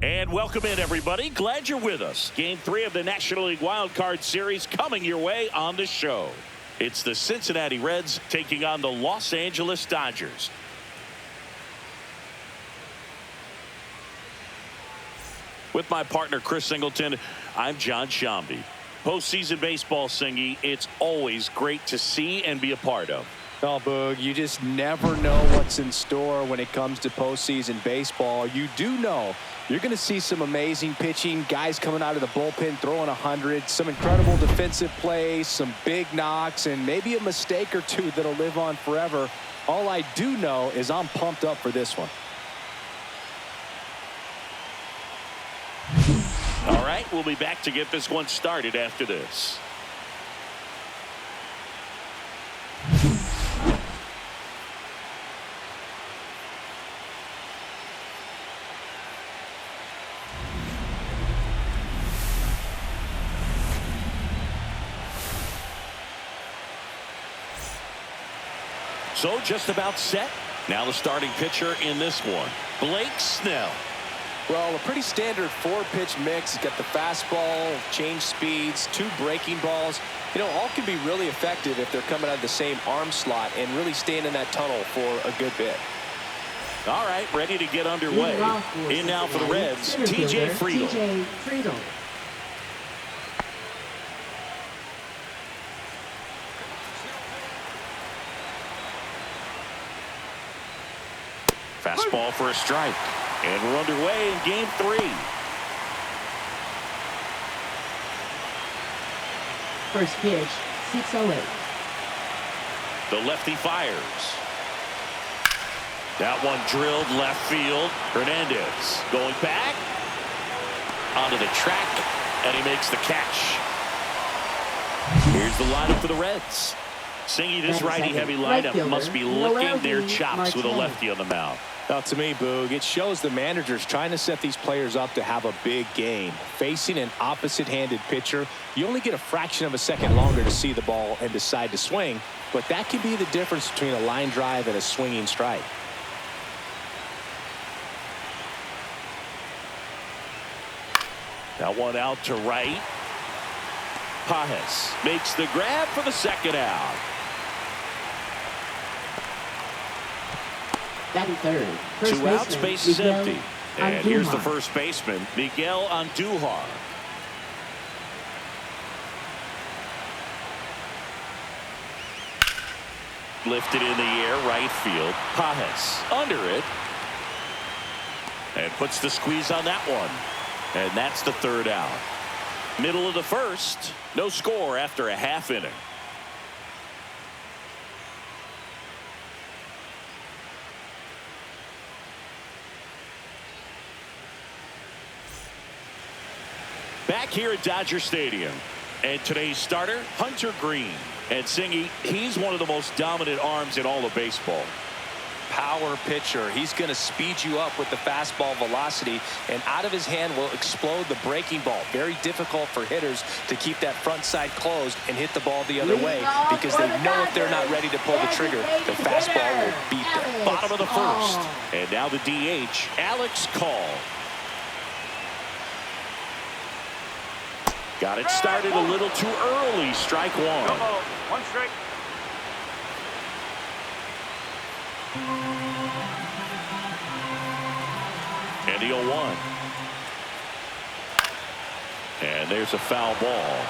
And welcome in, everybody. Glad you're with us. Game 3 of the National League Wild Card Series coming your way on the show. It's the Cincinnati Reds taking on the Los Angeles Dodgers. With my partner, Chris Singleton, I'm John Shambi. Postseason baseball, Singy, it's always great to see and be a part of. Oh, Boog, you just never know what's in store when it comes to postseason baseball. You do know you're going to see some amazing pitching, guys coming out of the bullpen throwing 100, some incredible defensive plays, some big knocks, and maybe a mistake or two that'll live on forever. All I do know is I'm pumped up for this one. All right, we'll be back to get this one started after this. So just about set. Now the starting pitcher in this one, Blake Snell. Well, a pretty standard 4-pitch mix. He's got the fastball, change speeds, 2 breaking balls. You know, all can be really effective if they're coming out of the same arm slot and really staying in that tunnel for a good bit. All right, ready to get underway. In now for the Reds, TJ Friedl. Fastball for a strike. And we're underway in game 3. First pitch, 6-0. The lefty fires. That one drilled left field. Hernandez going back. Onto the track. And he makes the catch. Here's the lineup for the Reds. Singy, this righty-heavy lineup must be licking their chops with a lefty on the mound. Now, to me, Boog, it shows the managers trying to set these players up to have a big game. Facing an opposite-handed pitcher, you only get a fraction of a second longer to see the ball and decide to swing, but that can be the difference between a line drive and a swinging strike. That one out to right. Pajes makes the grab for the second out. Batting third. 2 outs, base is empty. And here's the first baseman, Miguel Andujar. Lifted in the air, right field. Pajes under it. And puts the squeeze on that one. And that's the third out. Middle of the first. No score after a half inning. Back here at Dodger Stadium. And today's starter, Hunter Green. And Singy, he's one of the most dominant arms in all of baseball. Power pitcher. He's going to speed you up with the fastball velocity, and out of his hand will explode the breaking ball. Very difficult for hitters to keep that front side closed and hit the ball the other way, because they know if they're not ready to pull the trigger, the fastball will beat them. Bottom of the first. And now the DH, Alex Call. Got it started a little too early. Strike one. One strike. And the 0-1. And there's a foul ball.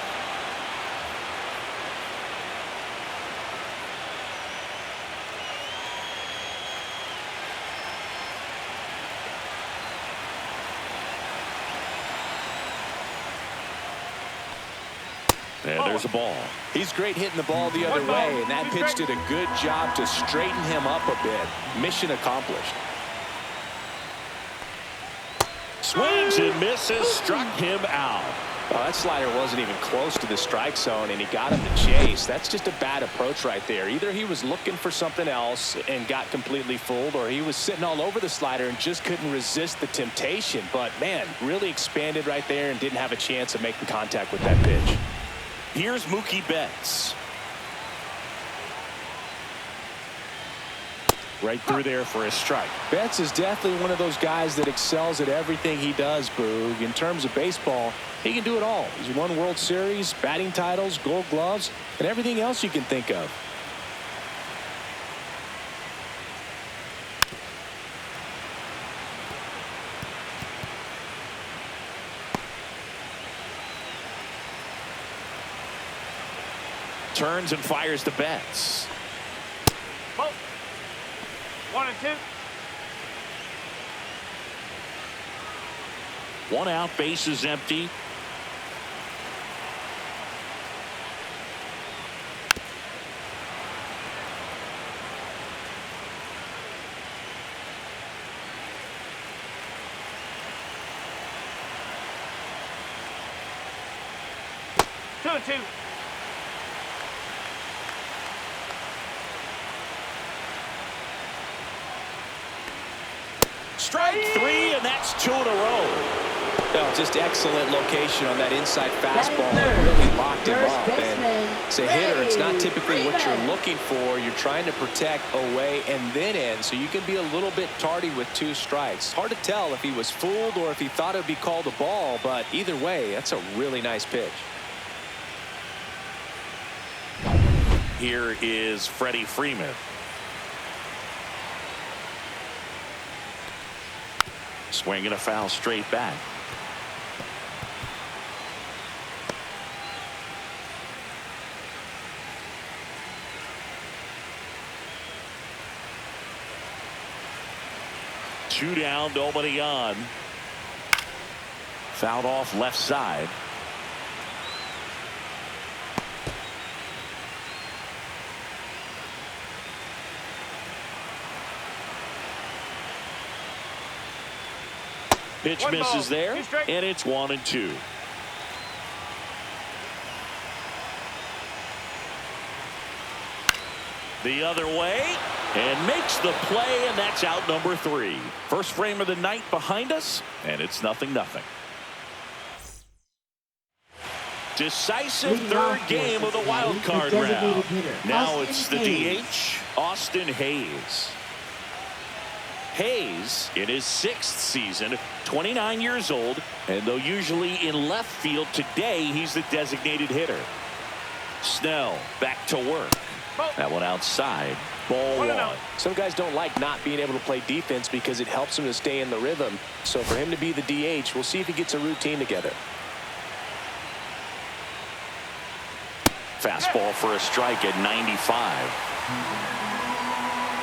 And there's a ball. He's great hitting the ball the other way, and that pitch did a good job to straighten him up a bit. Mission accomplished. Swings and misses, struck him out. Well, that slider wasn't even close to the strike zone, and he got him to chase. That's just a bad approach right there. Either he was looking for something else and got completely fooled, or he was sitting all over the slider and just couldn't resist the temptation. But, man, really expanded right there and didn't have a chance of making contact with that pitch. Here's Mookie Betts. Right through there for a strike. Betts is definitely one of those guys that excels at everything he does, Boog. In terms of baseball, he can do it all. He's won World Series, batting titles, Gold Gloves, and everything else you can think of. Turns and fires to Betts. 1 and 2. 1 out, base is empty. Two and 2. Strike 3, and that's 2 in a row. No, just excellent location on that inside fastball. It really locked him up. And as a hitter, it's not typically what you're looking for. You're trying to protect away and then in, so you can be a little bit tardy with 2 strikes. Hard to tell if he was fooled or if he thought it would be called a ball, but either way, that's a really nice pitch. Here is Freddie Freeman. Swinging a foul straight back. Two down, nobody on. Fouled off left side. Pitch misses there, and it's 1 and 2. The other way, and makes the play, and that's out number 3. First frame of the night behind us, and it's 0-0. Decisive third game of the wild card round. Now it's the DH, Austin Hayes. Hayes in his 6th season, 29 years old, and though usually in left field, today he's the designated hitter. Snell back to work. That one outside. Ball 1. Some guys don't like not being able to play defense because it helps them to stay in the rhythm. So for him to be the DH, we'll see if he gets a routine together. Fastball for a strike at 95.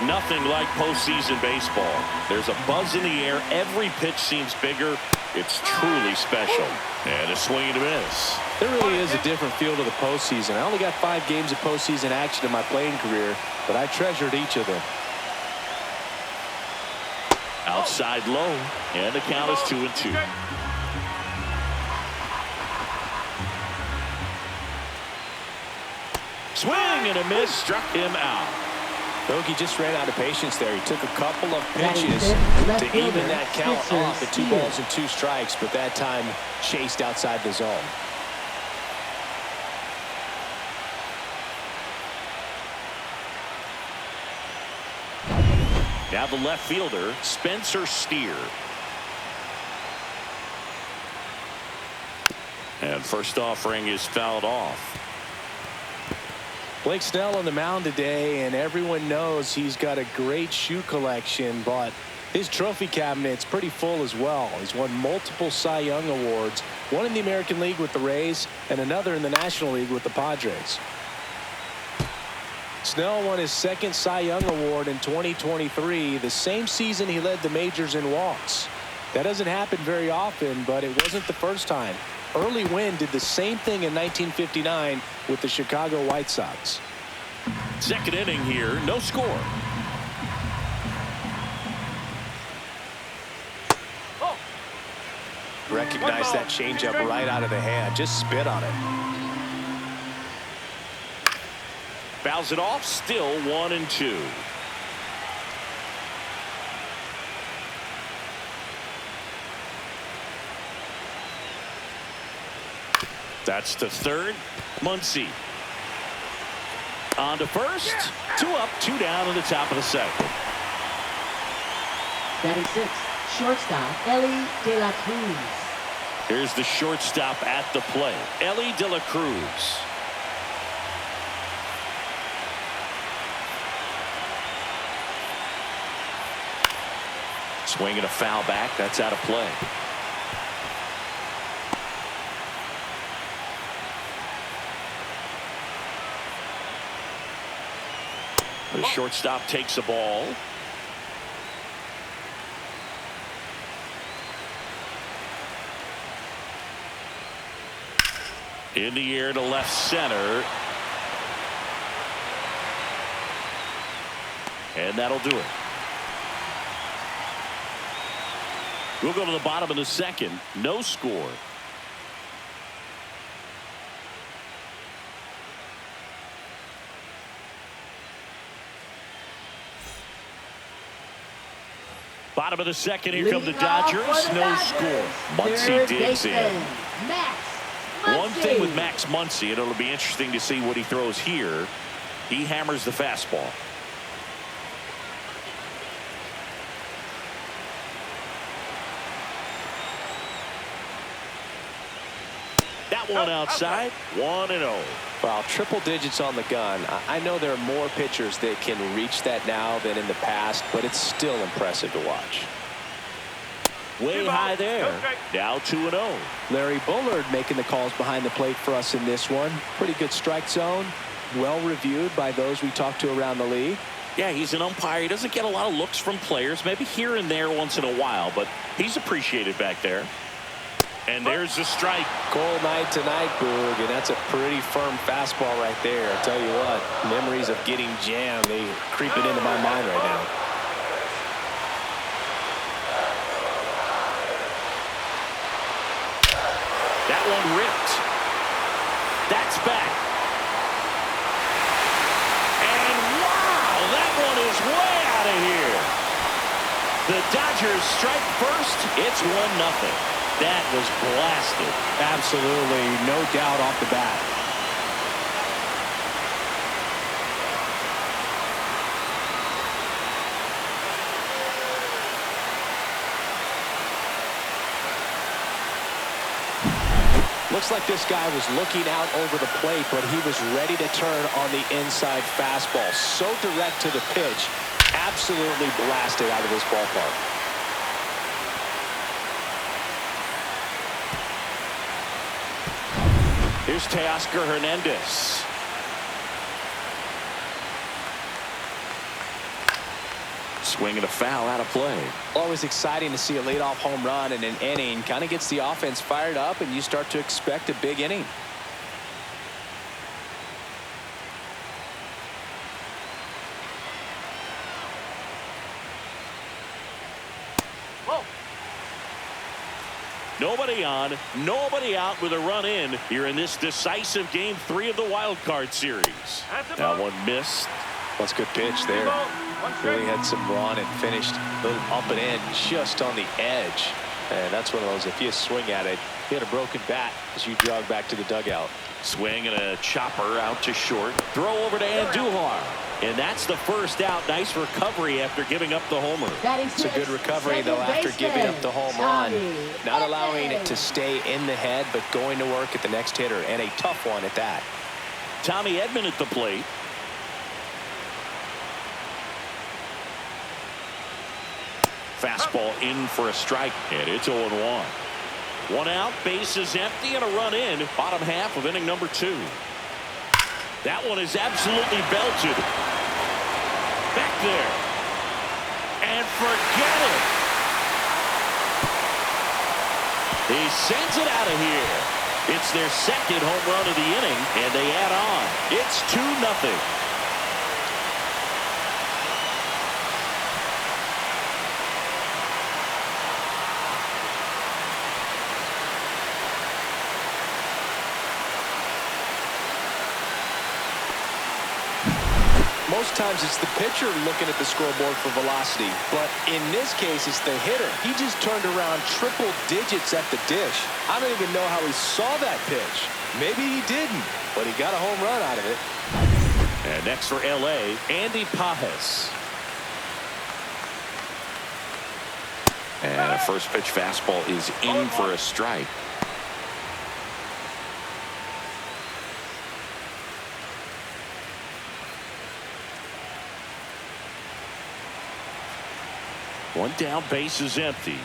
Nothing like postseason baseball. There's a buzz in the air. Every pitch seems bigger. It's truly special. And a swing and a miss. There really is a different feel to the postseason. I only got 5 games of postseason action in my playing career, but I treasured each of them. Outside low, and the count is 2 and 2. Swing and a miss, struck him out. Bogey just ran out of patience there. He took a couple of pitches to even that count off at 2 balls and 2 strikes, but that time chased outside the zone. Now the left fielder, Spencer Steer. And first offering is fouled off. Blake Snell on the mound today, and everyone knows he's got a great shoe collection, but his trophy cabinet's pretty full as well. He's won multiple Cy Young awards, one in the American League with the Rays and another in the National League with the Padres. Snell won his 2nd Cy Young award in 2023, the same season he led the majors in walks. That doesn't happen very often, but it wasn't the first time. Early Wynn did the same thing in 1959 with the Chicago White Sox. Second inning here, no score. Recognize that changeup right out of the hand. Just spit on it. Fouls it off, still 1 and 2. That's to third. Muncy on to first. 2 up, 2 down in the top of the 2nd. Batting sixth, shortstop, Ellie De La Cruz. Here's the shortstop at the plate, Ellie De La Cruz. Swinging a foul back. That's out of play. The shortstop takes a ball. In the air to left center. And that'll do it. We'll go to the bottom of the second. No score. Bottom of the second. Here come the Dodgers. No score. Muncy digs in. One thing with Max Muncy, and it'll be interesting to see what he throws here. He hammers the fastball. That one outside. 1-0. Wow, triple digits on the gun. I know there are more pitchers that can reach that now than in the past, but it's still impressive to watch. Way high there. Now 2-0. Larry Bullard making the calls behind the plate for us in this one. Pretty good strike zone. Well reviewed by those we talked to around the league. Yeah, he's an umpire. He doesn't get a lot of looks from players, maybe here and there once in a while, but he's appreciated back there. And there's the strike. Cold night tonight, Boog, and that's a pretty firm fastball right there. I'll tell you what, memories of getting jammed, they creeping into my mind right now. That one ripped. That's back. And wow, that one is way out of here. The Dodgers strike first. It's 1-0. That was blasted. Absolutely, no doubt off the bat. Looks like this guy was looking out over the plate, but he was ready to turn on the inside fastball. So direct to the pitch. Absolutely blasted out of this ballpark. Here's Teoscar Hernandez. Swinging a foul out of play. Always exciting to see a leadoff home run in an inning. Kind of gets the offense fired up, and you start to expect a big inning. Nobody on, nobody out with a run in here in this decisive game 3 of the wild card series. That one missed. That's a good pitch there. Really had some run and finished a little up and in just on the edge. And that's one of those, if you swing at it, you had a broken bat as you jog back to the dugout. Swing and a chopper out to short. Throw over to Andujar. And that's the first out. Nice recovery after giving up the homer. It's a good recovery, though, after giving up the home run. Not allowing it to stay in the head, but going to work at the next hitter, and a tough one at that. Tommy Edman at the plate. Fastball in for a strike, and it's 0-1. One out, bases empty, and a run in. Bottom half of inning number 2. That one is absolutely belted. Back there. And forget it. He sends it out of here. It's their second home run of the inning, and they add on. It's 2-0. Most times it's the pitcher looking at the scoreboard for velocity, but in this case it's the hitter. He just turned around triple digits at the dish. I don't even know how he saw that pitch. Maybe he didn't, but he got a home run out of it. And next for LA, Andy Pajes. And a first pitch fastball is in for a strike. One down, base is empty.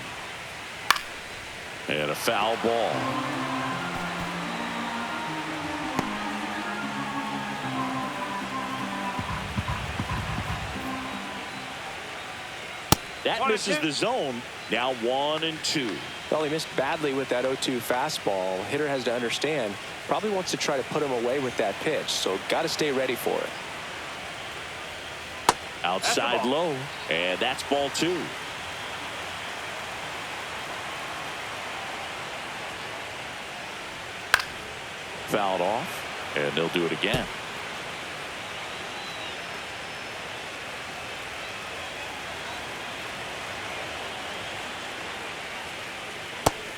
And a foul ball. That misses the zone. Now 1-2. Well, he missed badly with that 0-2 fastball. Hitter has to understand, probably wants to try to put him away with that pitch, so got to stay ready for it. Outside low, and that's ball 2. Fouled off, and they'll do it again.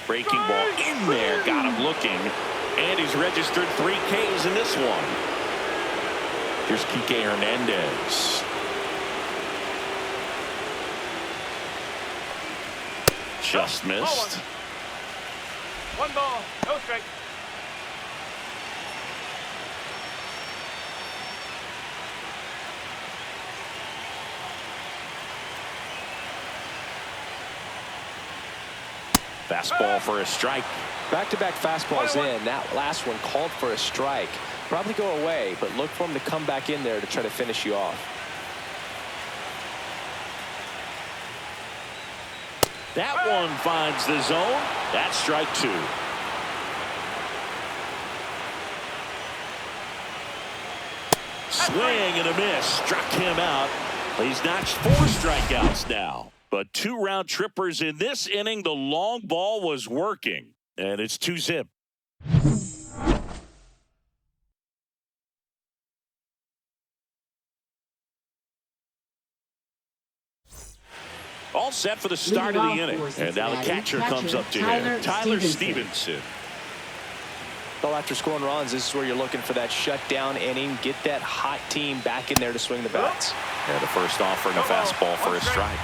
Breaking ball in there, got him looking, and he's registered 3 Ks in this one. Here's Kike Hernandez. Just missed. 1 ball, no strike. Fastball for a strike. Back-to-back fastballs in. That last one called for a strike. Probably go away, but look for him to come back in there to try to finish you off. That one finds the zone. That's strike 2. Swing and a miss. Struck him out. He's notched 4 strikeouts now. But 2 round trippers in this inning. The long ball was working. And it's 2-zip. All set for the start of the inning. And now the catcher comes up to him. Tyler Stevenson. Well, after scoring runs, this is where you're looking for that shutdown inning. Get that hot team back in there to swing the bats. And the first offering a fastball for a strike.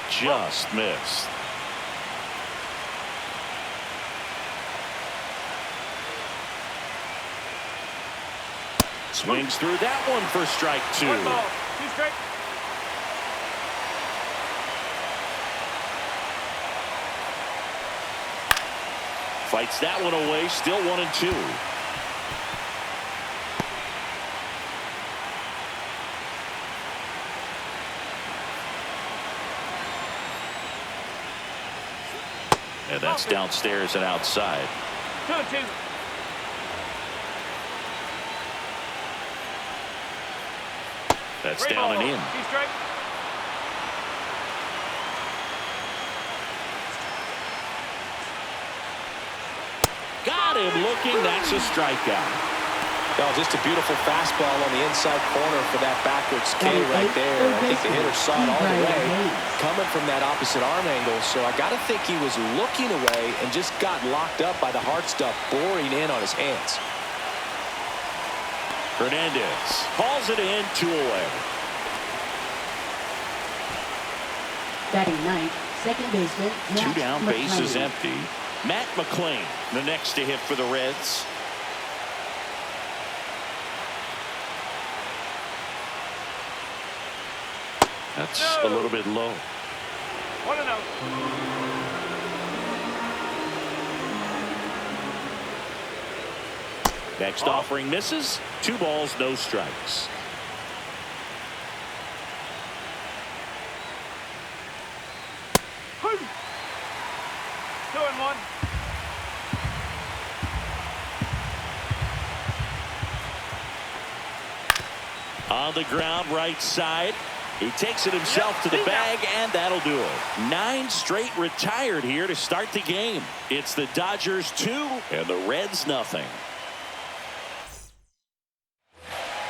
Just missed. Swings through that one for strike 2. 1 ball, 2 strike. Fights that one away. Still 1-2. And that's downstairs and outside. 2-2. That's down and in. 2 strike. Got him looking. That's a strikeout. Well, just a beautiful fastball on the inside corner for that backwards K right there. I think the hitter saw it all the way coming from that opposite arm angle. So I got to think he was looking away and just got locked up by the hard stuff boring in on his hands. Hernandez calls it in, 2 away. Batting ninth, second baseman, 2 down, base is McClane. empty. Matt McClane, the next to hit for the Reds. That's a little bit low. 1-0. Next offering misses. 2 balls, no strikes. Two and one. On the ground, right side. He takes it himself to the bag, and that'll do it. 9 straight retired here to start the game. It's the Dodgers 2 and the Reds nothing.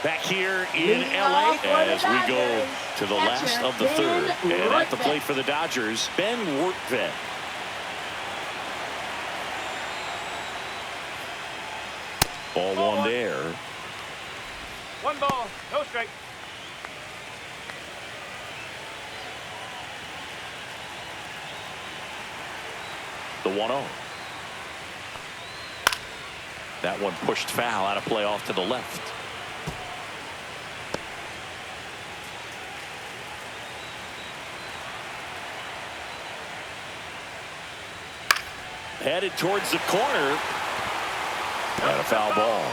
Back here in LA as we go to the last of the third. And at the plate for the Dodgers, Ben Workvet. Ball 1 there. 1 ball, no strike. The 1-0. That one pushed foul, out of play off to the left. Headed towards the corner. And a foul ball.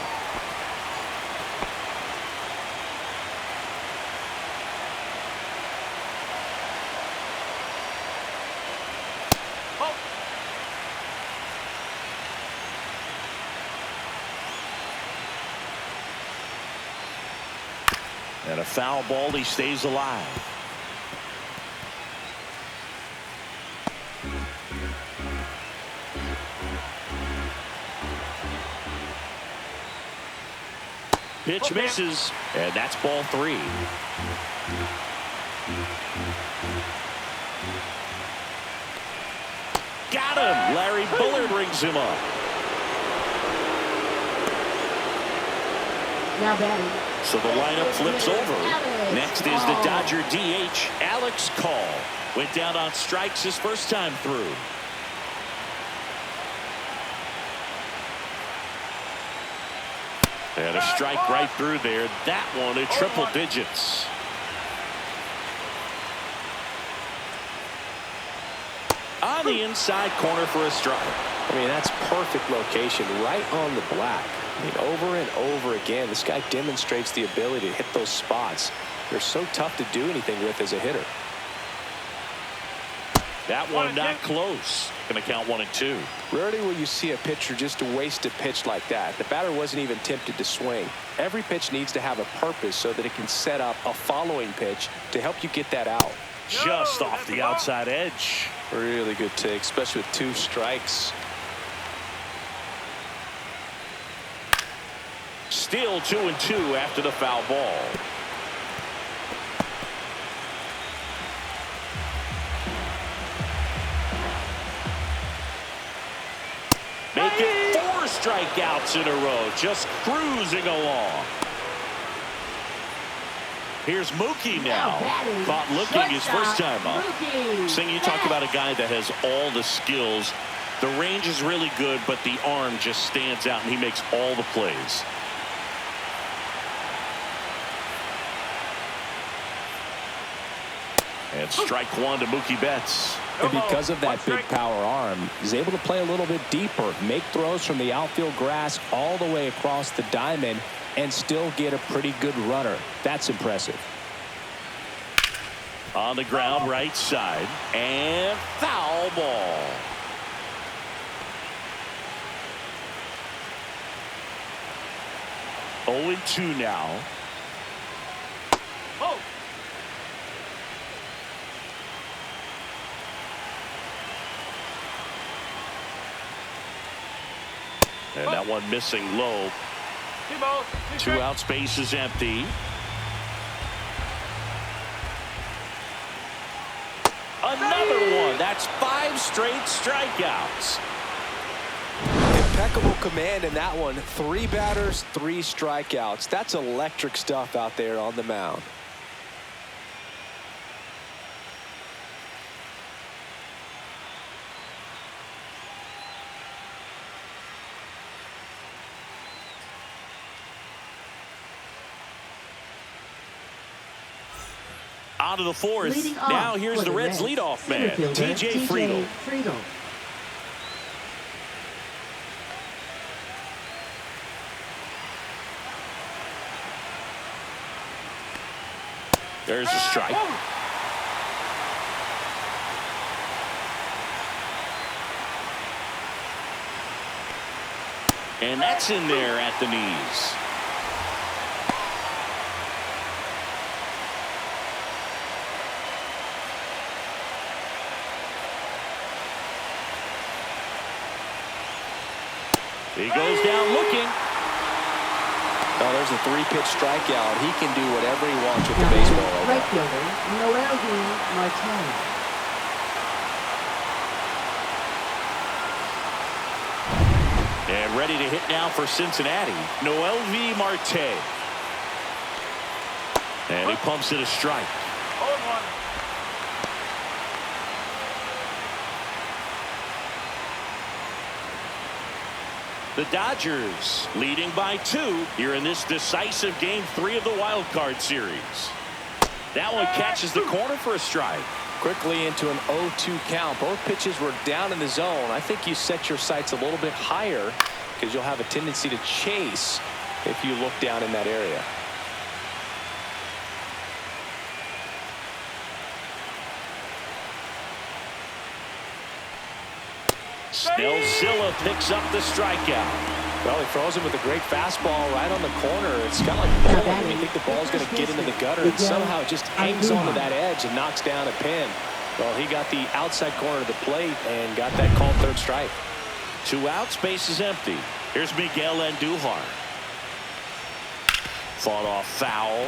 And a foul ball. He stays alive. Pitch misses, and that's ball 3. Got him. Larry Bullard rings him up. Now batting. So the lineup flips over. Next is the Dodger DH, Alex Call. Went down on strikes his first time through. And a strike right through there. That one at triple digits. On the inside corner for a strike. I mean, that's perfect location, right on the black. I mean, over and over again, this guy demonstrates the ability to hit those spots. They're so tough to do anything with as a hitter. That one not close. Going to count 1-2. Rarely will you see a pitcher just waste a pitch like that. The batter wasn't even tempted to swing. Every pitch needs to have a purpose so that it can set up a following pitch to help you get that out. Just off the outside edge. Really good take, especially with 2 strikes. Still 2-2 after the foul ball. Making 4 strikeouts in a row, just cruising along. Here's Mookie now. Caught looking his first time up. Sing, you talk about a guy that has all the skills. The range is really good, but the arm just stands out, and he makes all the plays. And strike 1 to Mookie Betts. And because of that big power arm, he's able to play a little bit deeper, make throws from the outfield grass all the way across the diamond, and still get a pretty good runner. That's impressive. On the ground, right side, and foul ball. Oh, 0-2 now. Oh. And that one missing low. 2 balls, 2 2 strikes. out, space is empty. Another one. That's 5 straight strikeouts. Impeccable command in that one. 3 batters, 3 strikeouts. That's electric stuff out there on the mound. On to the 4th. Leading off Now here's for the Reds' leadoff man, TJ Friedl. There's a strike. And that's in there at the knees. He goes down looking. Oh, there's a 3-pitch strikeout. He can do whatever he wants with the baseball right Right fielder, Noel V. Martin. And ready to hit now for Cincinnati, Noel V. Marte. And he pumps it a strike. 0-1. The Dodgers leading by 2 here in this decisive Game 3 of the Wild Card Series. That one catches the corner for a strike. Quickly into an 0-2 count. Both pitches were down in the zone. I think you set your sights a little bit higher because you'll have a tendency to chase if you look down in that area. Snellzilla picks up the strikeout. Well, he throws him with a great fastball right on the corner. It's kind of like bowling. You think the ball's going to get into the gutter, and somehow it just hangs onto that edge and knocks down a pin. Well, he got the outside corner of the plate and got that called third strike. 2 outs, base is empty. Here's Miguel Andujar. Fought off foul.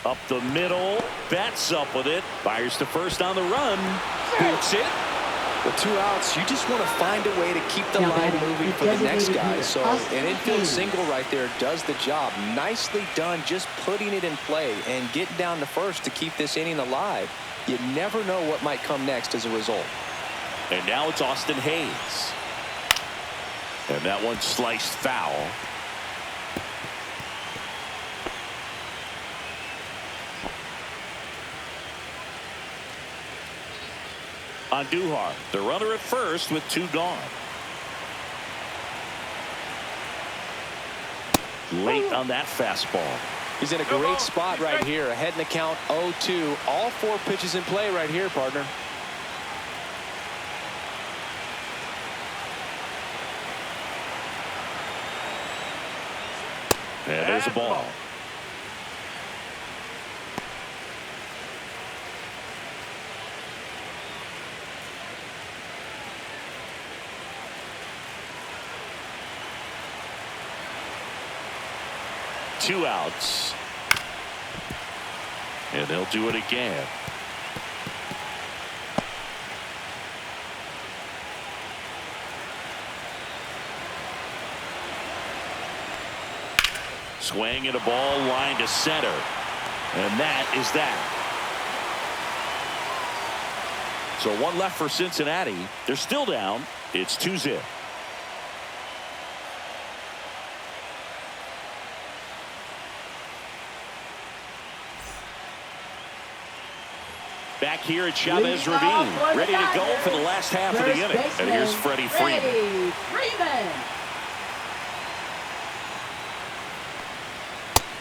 Up the middle, bats up with it, fires to first on the run, boots it. With 2 outs, you just want to find a way to keep the line moving for the next guy. So an infield single right there does the job. Nicely done, just putting it in play and getting down to first to keep this inning alive. You never know what might come next as a result. And now it's Austin Hayes. And that one sliced foul. Andujar, the runner at first with 2 gone. Late on that fastball. He's in a great spot right here. Ahead in the count 0-2. All 4 pitches in play right here, partner. And there's a ball. Two outs. And they'll do it again. Swing and a ball line to center. And that is that. So 1 left for Cincinnati. They're still down. It's 2-0. Back here at Chavez Ravine, ready to go for the last half of the inning. And here's Freddie Freeman.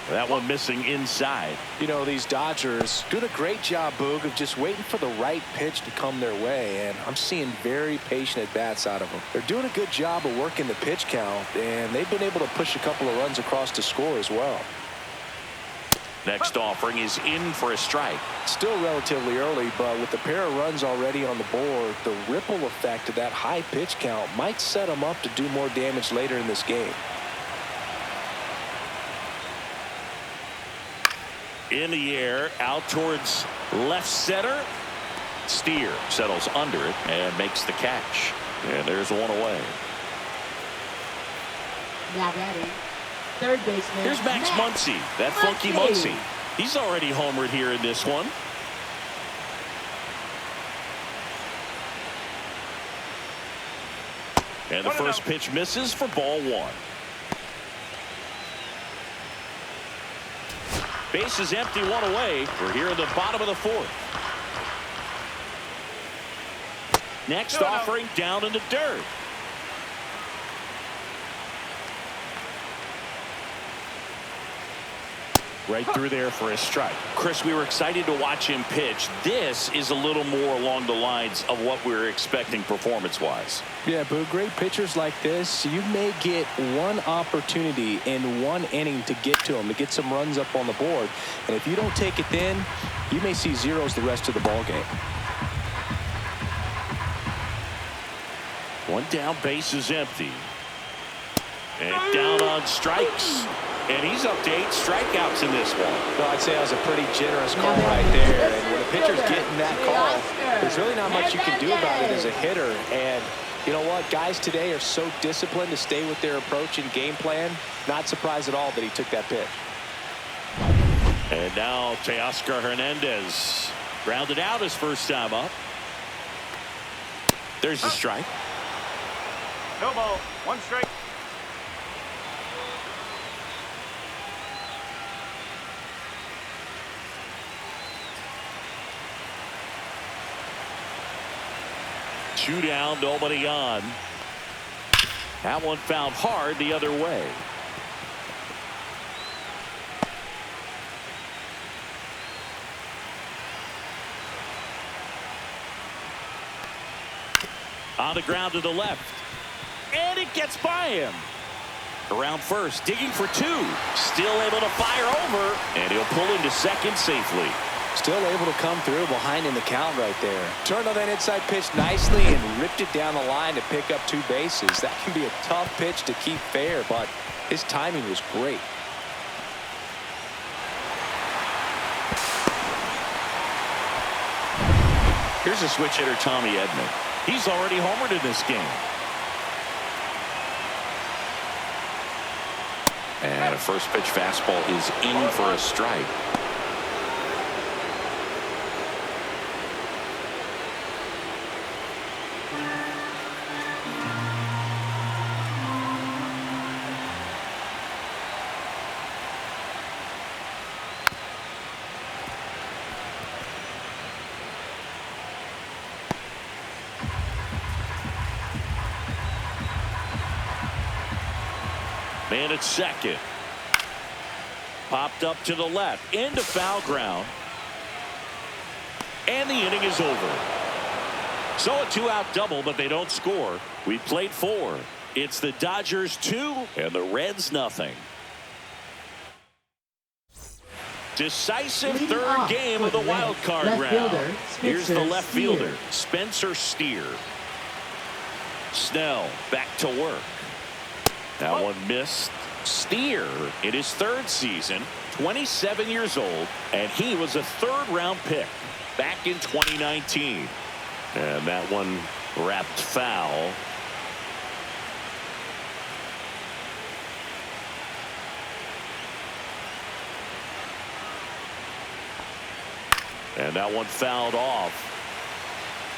That one missing inside. You know, these Dodgers doing a great job, Boog, of just waiting for the right pitch to come their way. And I'm seeing very patient at-bats out of them. They're doing a good job of working the pitch count, and they've been able to push a couple of runs across to score as well. Next offering is in for a strike. Still relatively early, but with the pair of runs already on the board, the ripple effect of that high pitch count might set them up to do more damage later in this game. In the air, out towards left center. Steer settles under it and makes the catch. And there's one away. Now batting, third baseman. Here's Max Muncy, that funky Muncy. He's already homered here in this one. And the first pitch misses for ball 1. Base is empty, 1 away. We're here in the bottom of the 4th. Next offering down in the dirt. Right through there for a strike. Chris, we were excited to watch him pitch. This is a little more along the lines of what we were expecting performance-wise. Yeah, but great pitchers like this, you may get one opportunity in one inning to get to them, to get some runs up on the board. And if you don't take it then, you may see zeros the rest of the ball game. One down, base is empty. And down on strikes. And he's up to 8 strikeouts in this one. Well, I'd say that was a pretty generous call right there. And when a pitcher's getting that call, there's really not much you can do about it as a hitter. And You know what? Guys today are so disciplined to stay with their approach and game plan. Not surprised at all that he took that pitch. And now Teoscar Hernandez grounded out his first time up. There's the strike. No ball. 1 strike. Two down, nobody on. That one found hard the other way. On the ground to the left. And it gets by him. Around first, digging for 2. Still able to fire over. And he'll pull into second safely. Still able to come through behind in the count right there. Turned on that inside pitch nicely and ripped it down the line to pick up 2 bases. That can be a tough pitch to keep fair, but his timing was great. Here's a switch hitter, Tommy Edman. He's already homered in this game. And a first pitch fastball is in for a strike. Man at second. Popped up to the left. Into foul ground. And the inning is over. So a 2-out double, but they don't score. We played 4. It's the Dodgers 2 and the Reds nothing. Decisive Leading third off game for of the the wild Reds, card left round. fielder, Here's the Spencer left Steer. fielder, Spencer Steer. Snell back to work. That one missed. Steer in his 3rd season, 27 years old, and he was a 3rd-round pick back in 2019. And that one wrapped foul. And that one fouled off.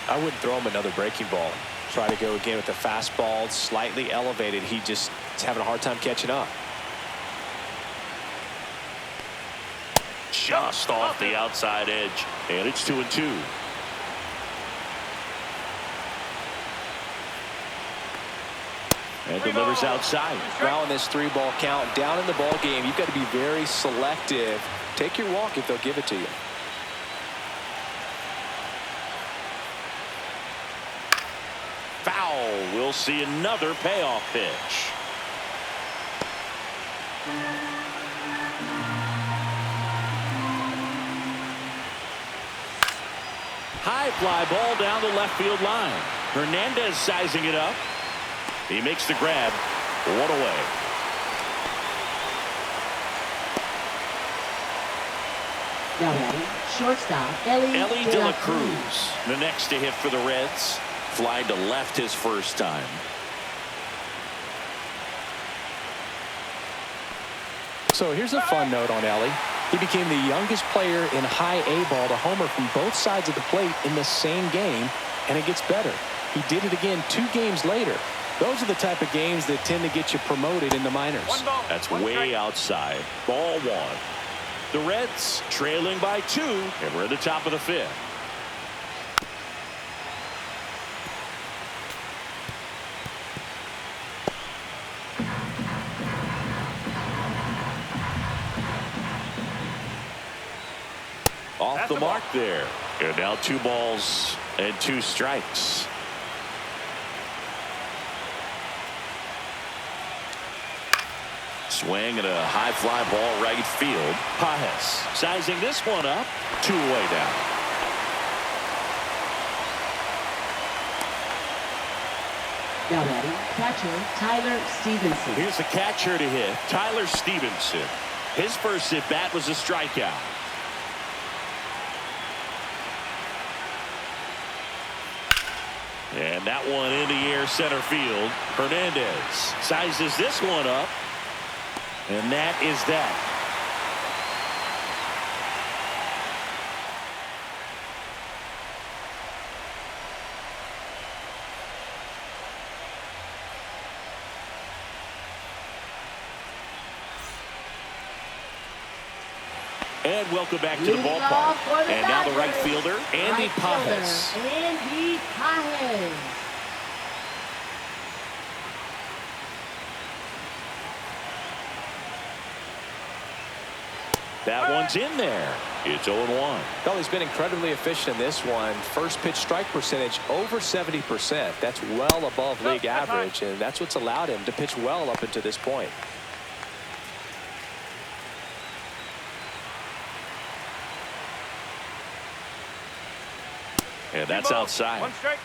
I wouldn't throw him another breaking ball. Try to go again with the fastball, slightly elevated. He just is having a hard time catching up. Just off the outside edge. And it's 2-2. And delivers outside. Now in this 3-ball count, down in the ball game, you've got to be very selective. Take your walk if they'll give it to you. Foul. We'll see another payoff pitch. High fly ball down the left field line. Hernandez sizing it up. He makes the grab. 1 away. Now batting, shortstop Ellie De La Cruz, the next to hit for the Reds. Fly to left his first time. So here's a fun note on Ellie. He became the youngest player in high A ball to homer from both sides of the plate in the same game, and it gets better. He did it again 2 games later. Those are the type of games that tend to get you promoted in the minors. That's way outside. Ball 1. The Reds trailing by 2, and we're at the top of the 5th. Off the mark there. And now 2 balls and 2 strikes. Swing and a high fly ball right field. Pajes sizing this one up. 2 away down. Now batting, catcher Tyler Stevenson. Here's the catcher to hit, Tyler Stevenson. His first at bat was a strikeout. And that one in the air center field. Hernandez sizes this one up. And that is that. And welcome back to the ballpark. And now the right fielder, Andy Pages. Andy Pages. That one's in there. It's 0-1. Well, he's been incredibly efficient in this one. First pitch strike percentage over 70%. That's well above league average, and that's what's allowed him to pitch well up until this point. And that's outside. One strike.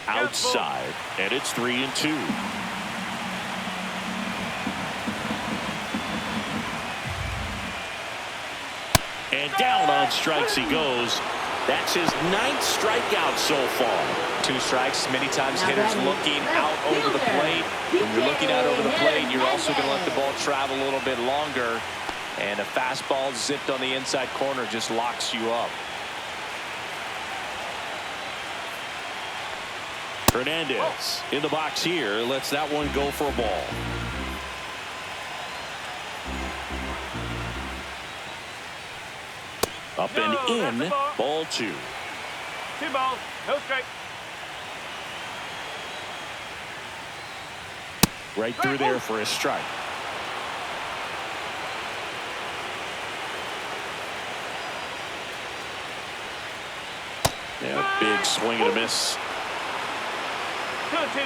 Outside, and it's 3-2. And down on strikes he goes. That's his 9th strikeout so far. 2 strikes. Many times hitters looking out over the plate. When you're looking out over the plate, you're also going to let the ball travel a little bit longer. And a fastball zipped on the inside corner just locks you up. Hernandez in the box here. Lets that one go for a ball. Up and in. Ball 2. 2 balls. No strike. Right through there for a strike. Yeah, big swing and a miss. 2-2.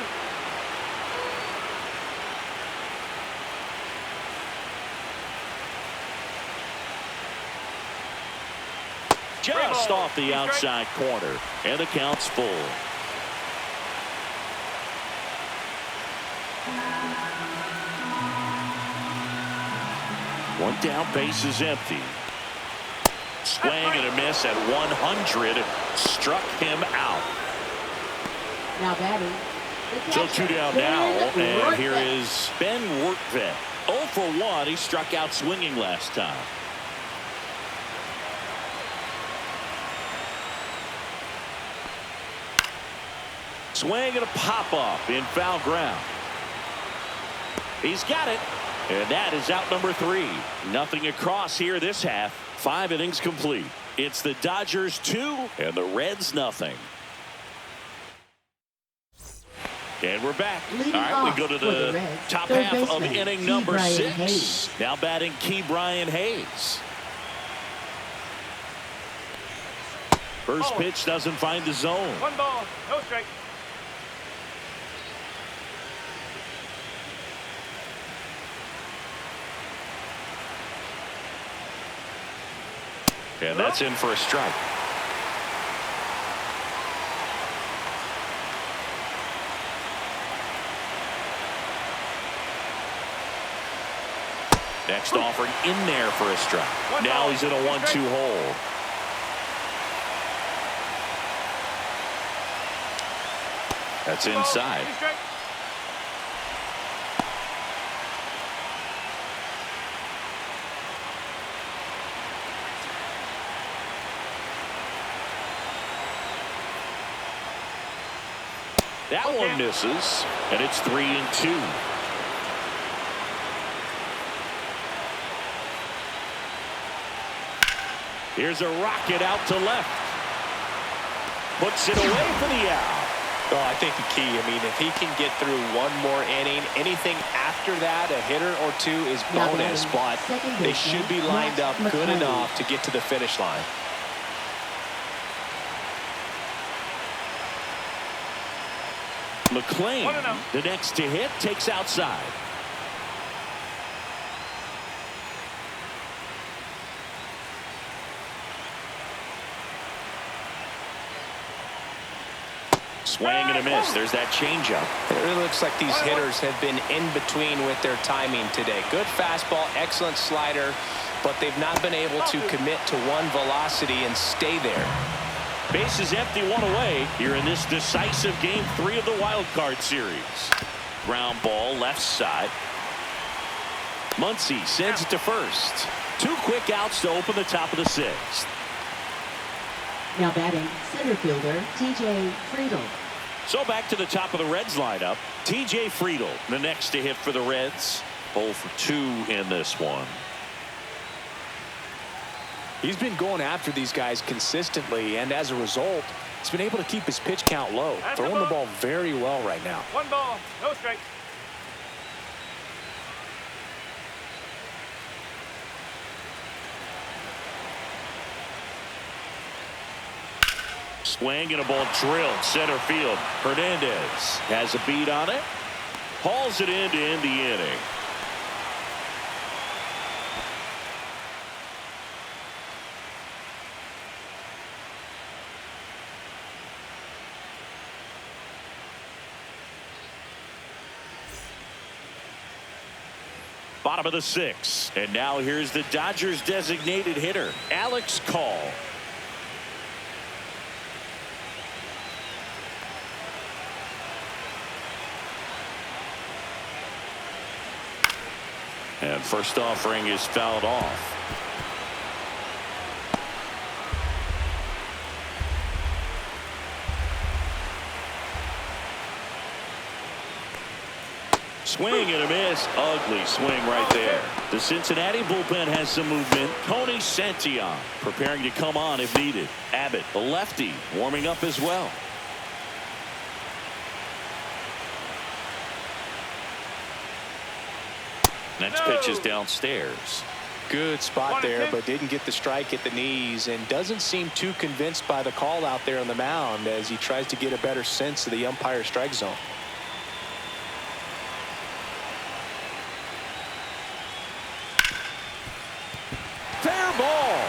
Just off the outside corner. And the count's full. One down, base is empty. Swing and a miss at 100. Struck him out. Now batting. So 2 down now. And here is Ben Workvet. 0 for 1. He struck out swinging last time. Swing and a pop-up in foul ground. He's got it. And that is out number 3. Nothing across here this half. 5 innings complete. It's the Dodgers 2 and the Reds nothing. And we're back. All right, we go to the top half of inning number 6. Now batting Ke'Bryan Hayes. First pitch doesn't find the zone. 1 ball. No strike. And that's in for a strike. Next offering in there for a strike. Now he's in a 1-2 hole. That's inside. That one misses, and it's 3-2. Here's a rocket out to left. Puts it away for the out. Well, I think the key, I mean, if he can get through one more inning, anything after that, a hitter or 2 is bonus, but they should be lined up good enough to get to the finish line. McClain, the next to hit, takes outside. Swing and a miss. There's that changeup. It really looks like these hitters have been in between with their timing today. Good fastball, excellent slider, but they've not been able to commit to one velocity and stay there. Base is empty, one away here in this decisive game 3 of the wild card series. Ground ball left side. Muncy sends it to first. 2 quick outs to open the top of the 6th. Now batting, center fielder TJ Friedl. So back to the top of the Reds lineup. TJ Friedl, the next to hit for the Reds. 0 for 2 in this one. He's been going after these guys consistently, and as a result, he's been able to keep his pitch count low, throwing the ball very well right now. 1 ball, no strikes. Swing and a ball drilled center field. Hernandez has a beat on it. Hauls it in to end the inning. Bottom of the 6th. And now here's the Dodgers designated hitter, Alex Call. And first offering is fouled off. Swing and a miss. Ugly swing right there. The Cincinnati bullpen has some movement. Tony Santillan preparing to come on if needed. Abbott, the lefty, warming up as well. Next pitch is downstairs. Good spot there, but didn't get the strike at the knees, and doesn't seem too convinced by the call out there on the mound as he tries to get a better sense of the umpire's strike zone. Fair ball.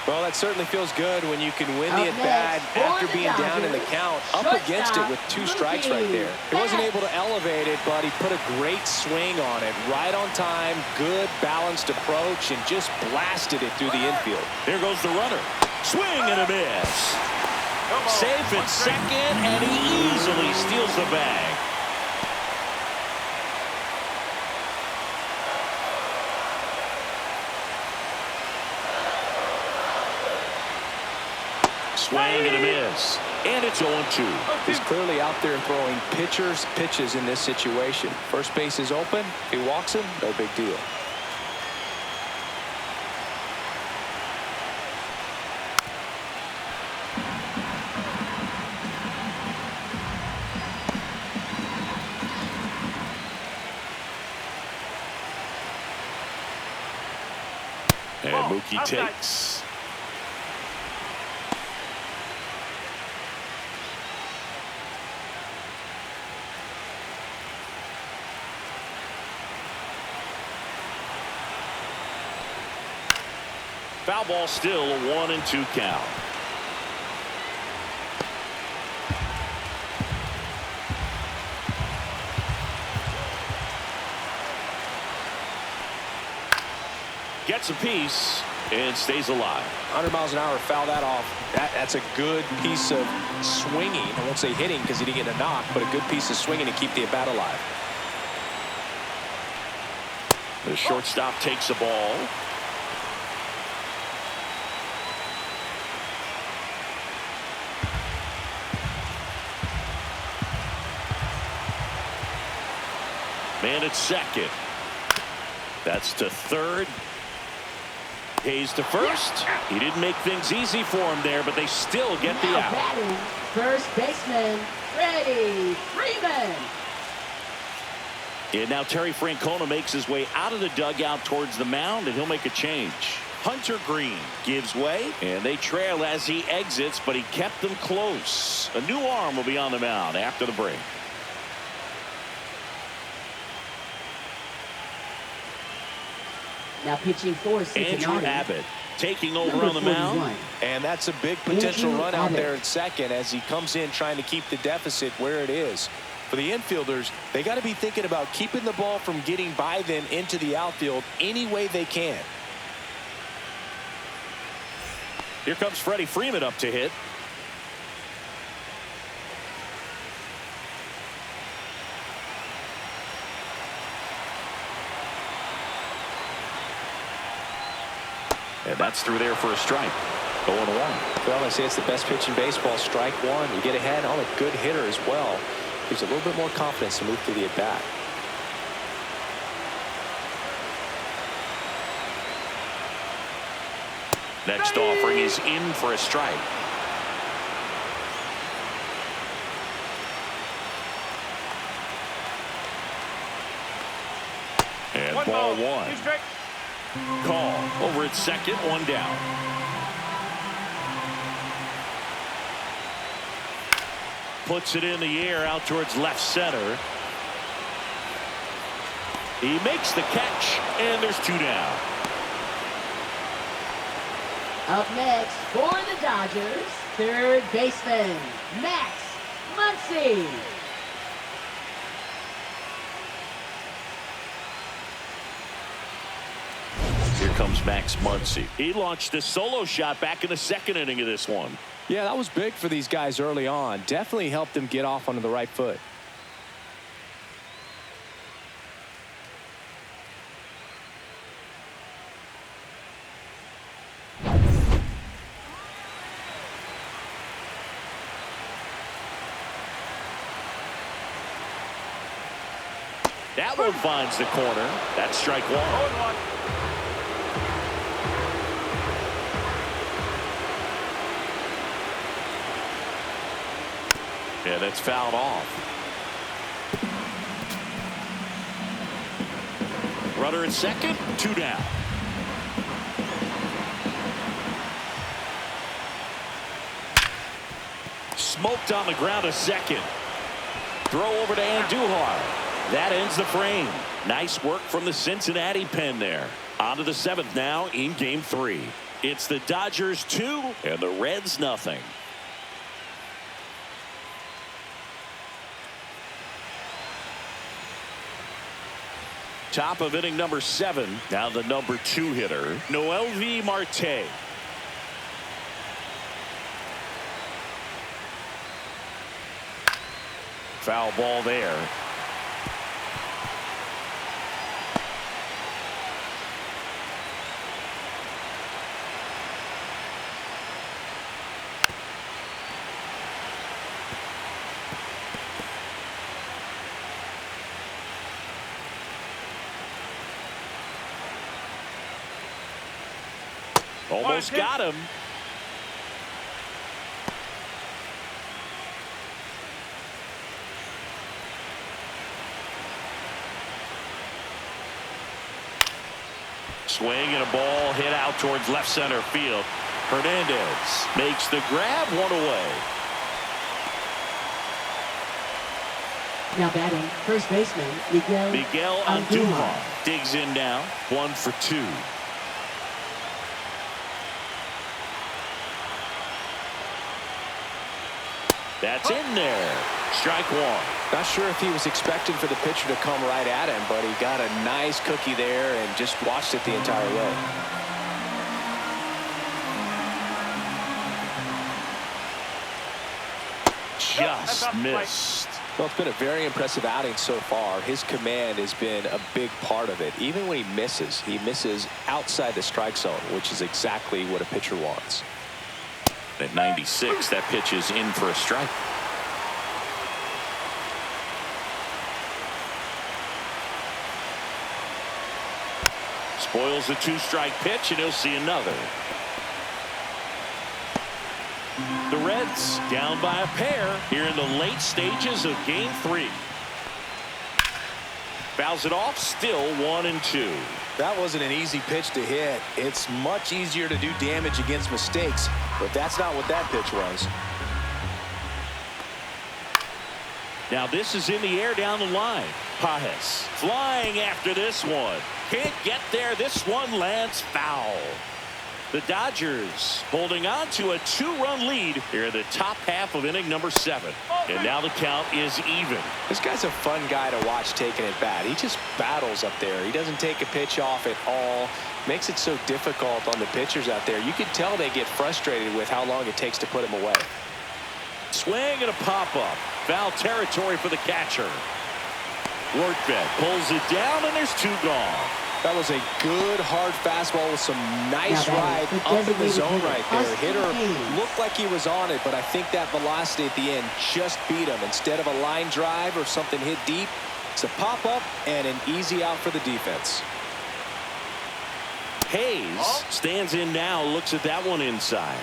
Well, that certainly feels good when you can win the at-bat after being down in the count, up against it with 2 strikes right there. He wasn't able to elevate it, but he put a great swing on it, right on time, good balanced approach, and just blasted it through the infield. There goes the runner. Swing and a miss. Safe at second, and he easily steals the bag. Swing and a miss. And it's 0-2. He's clearly out there throwing pitchers' pitches in this situation. First base is open. If he walks him, no big deal. And Mookie takes. Foul ball, still a 1-2 count. Gets a piece and stays alive. 100 miles an hour, foul that off. That's a good piece of swinging. I won't say hitting because he didn't get a knock, but a good piece of swinging to keep the at-bat alive. The shortstop takes the ball. Man at second. That's to third. Hayes to first. He didn't make things easy for him there, but they still get the out. Batting, first baseman Freddie Freeman. And now Terry Francona makes his way out of the dugout towards the mound, and he'll make a change. Hunter Green gives way, and they trail as he exits, but he kept them close. A new arm will be on the mound after the break. Now pitching for Andrew Cincinnati. Abbott taking over Number on the mound. 41. And that's a big potential Andrew run out there Abbott. at second as he comes in trying to keep the deficit where it is. For the infielders, they got to be thinking about keeping the ball from getting by them into the outfield any way they can. Here comes Freddie Freeman up to hit. And that's through there for a strike. 0-1. Well, I say it's the best pitch in baseball. Strike one. You get ahead on a good hitter as well. Gives a little bit more confidence to move through the at-bat. Next offering is in for a strike. And ball one. 2 strikes. Call over at second, 1 down. Puts it in the air out towards left center. He makes the catch, and there's 2 down. Up next for the Dodgers, third baseman, Max Muncy. Here comes Max Muncy. He launched a solo shot back in the 2nd inning of this one. Yeah, that was big for these guys early on. Definitely helped them get off onto the right foot. That one finds the corner. That's strike 1. 0-1. And it's fouled off. Runner at second, 2 down. Smoked on the ground to second. Throw over to Andujar. That ends the frame. Nice work from the Cincinnati pen there. On to the 7th now in game 3. It's the Dodgers 2 and the Reds nothing. Top of inning number 7. Now the number 2 hitter, Noelvi Marte. Foul ball there. Almost got him. Swing and a ball hit out towards left center field. Hernandez makes the grab, 1 away. Now batting, first baseman, Miguel Andujar digs in now. 1 for 2. That's in there. Strike 1. Not sure if he was expecting for the pitcher to come right at him, but he got a nice cookie there and just watched it the entire way. Just missed. Well, it's been a very impressive outing so far. His command has been a big part of it. Even when he misses outside the strike zone, which is exactly what a pitcher wants. At 96, that pitch is in for a strike. Spoils the 2-strike pitch, and he'll see another. The Reds down by a pair here in the late stages of game 3. Fouls it off, still 1-2. That wasn't an easy pitch to hit. It's much easier to do damage against mistakes, but that's not what that pitch was. Now this is in the air down the line. Pajes flying after this one. Can't get there. This one lands foul. The Dodgers holding on to a 2-run lead here in the top half of inning number 7. And now the count is even. This guy's a fun guy to watch taking it bat. He just battles up there. He doesn't take a pitch off at all. Makes it so difficult on the pitchers out there. You can tell they get frustrated with how long it takes to put him away. Swing and a pop-up. Foul territory for the catcher. Workman pulls it down, and there's 2 gone. That was a good hard fastball with some nice ride up in the zone right there. Hitter looked like he was on it, but I think that velocity at the end just beat him. Instead of a line drive or something hit deep, it's a pop-up and an easy out for the defense. Hayes stands in now, looks at that one inside.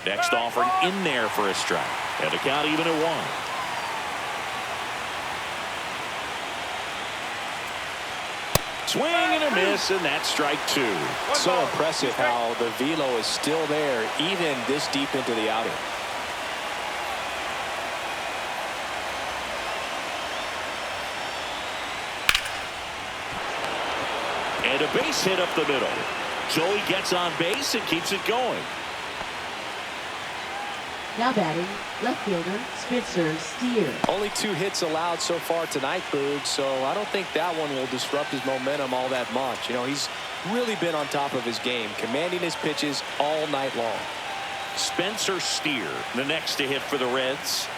Next offering in there for a strike. And the count even at 1. Swing and a miss, and that's strike 2. So impressive how the velo is still there even this deep into the outing. And a base hit up the middle. Joey gets on base and keeps it going. Now batting, left fielder, Spencer Steer. Only 2 hits allowed so far tonight, Boog, so I don't think that one will disrupt his momentum all that much. You know, he's really been on top of his game, commanding his pitches all night long. Spencer Steer, the next to hit for the Reds.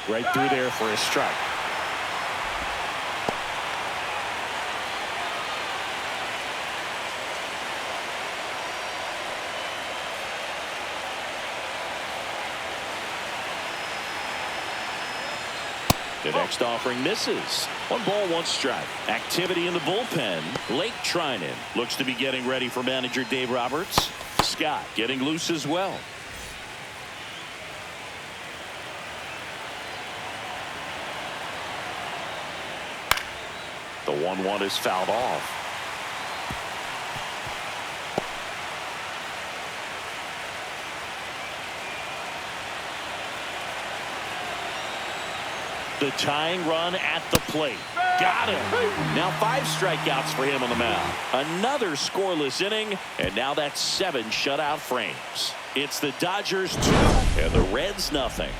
Right through there for a strike. The next offering misses. 1 ball, 1 strike. Activity in the bullpen. Blake Trinan looks to be getting ready for manager Dave Roberts. Scott getting loose as well. The 1-1 is fouled off. The tying run at the plate. Got him. Now 5 strikeouts for him on the mound. Another scoreless inning, and now that's 7 shutout frames. It's the Dodgers 2 and the Reds nothing.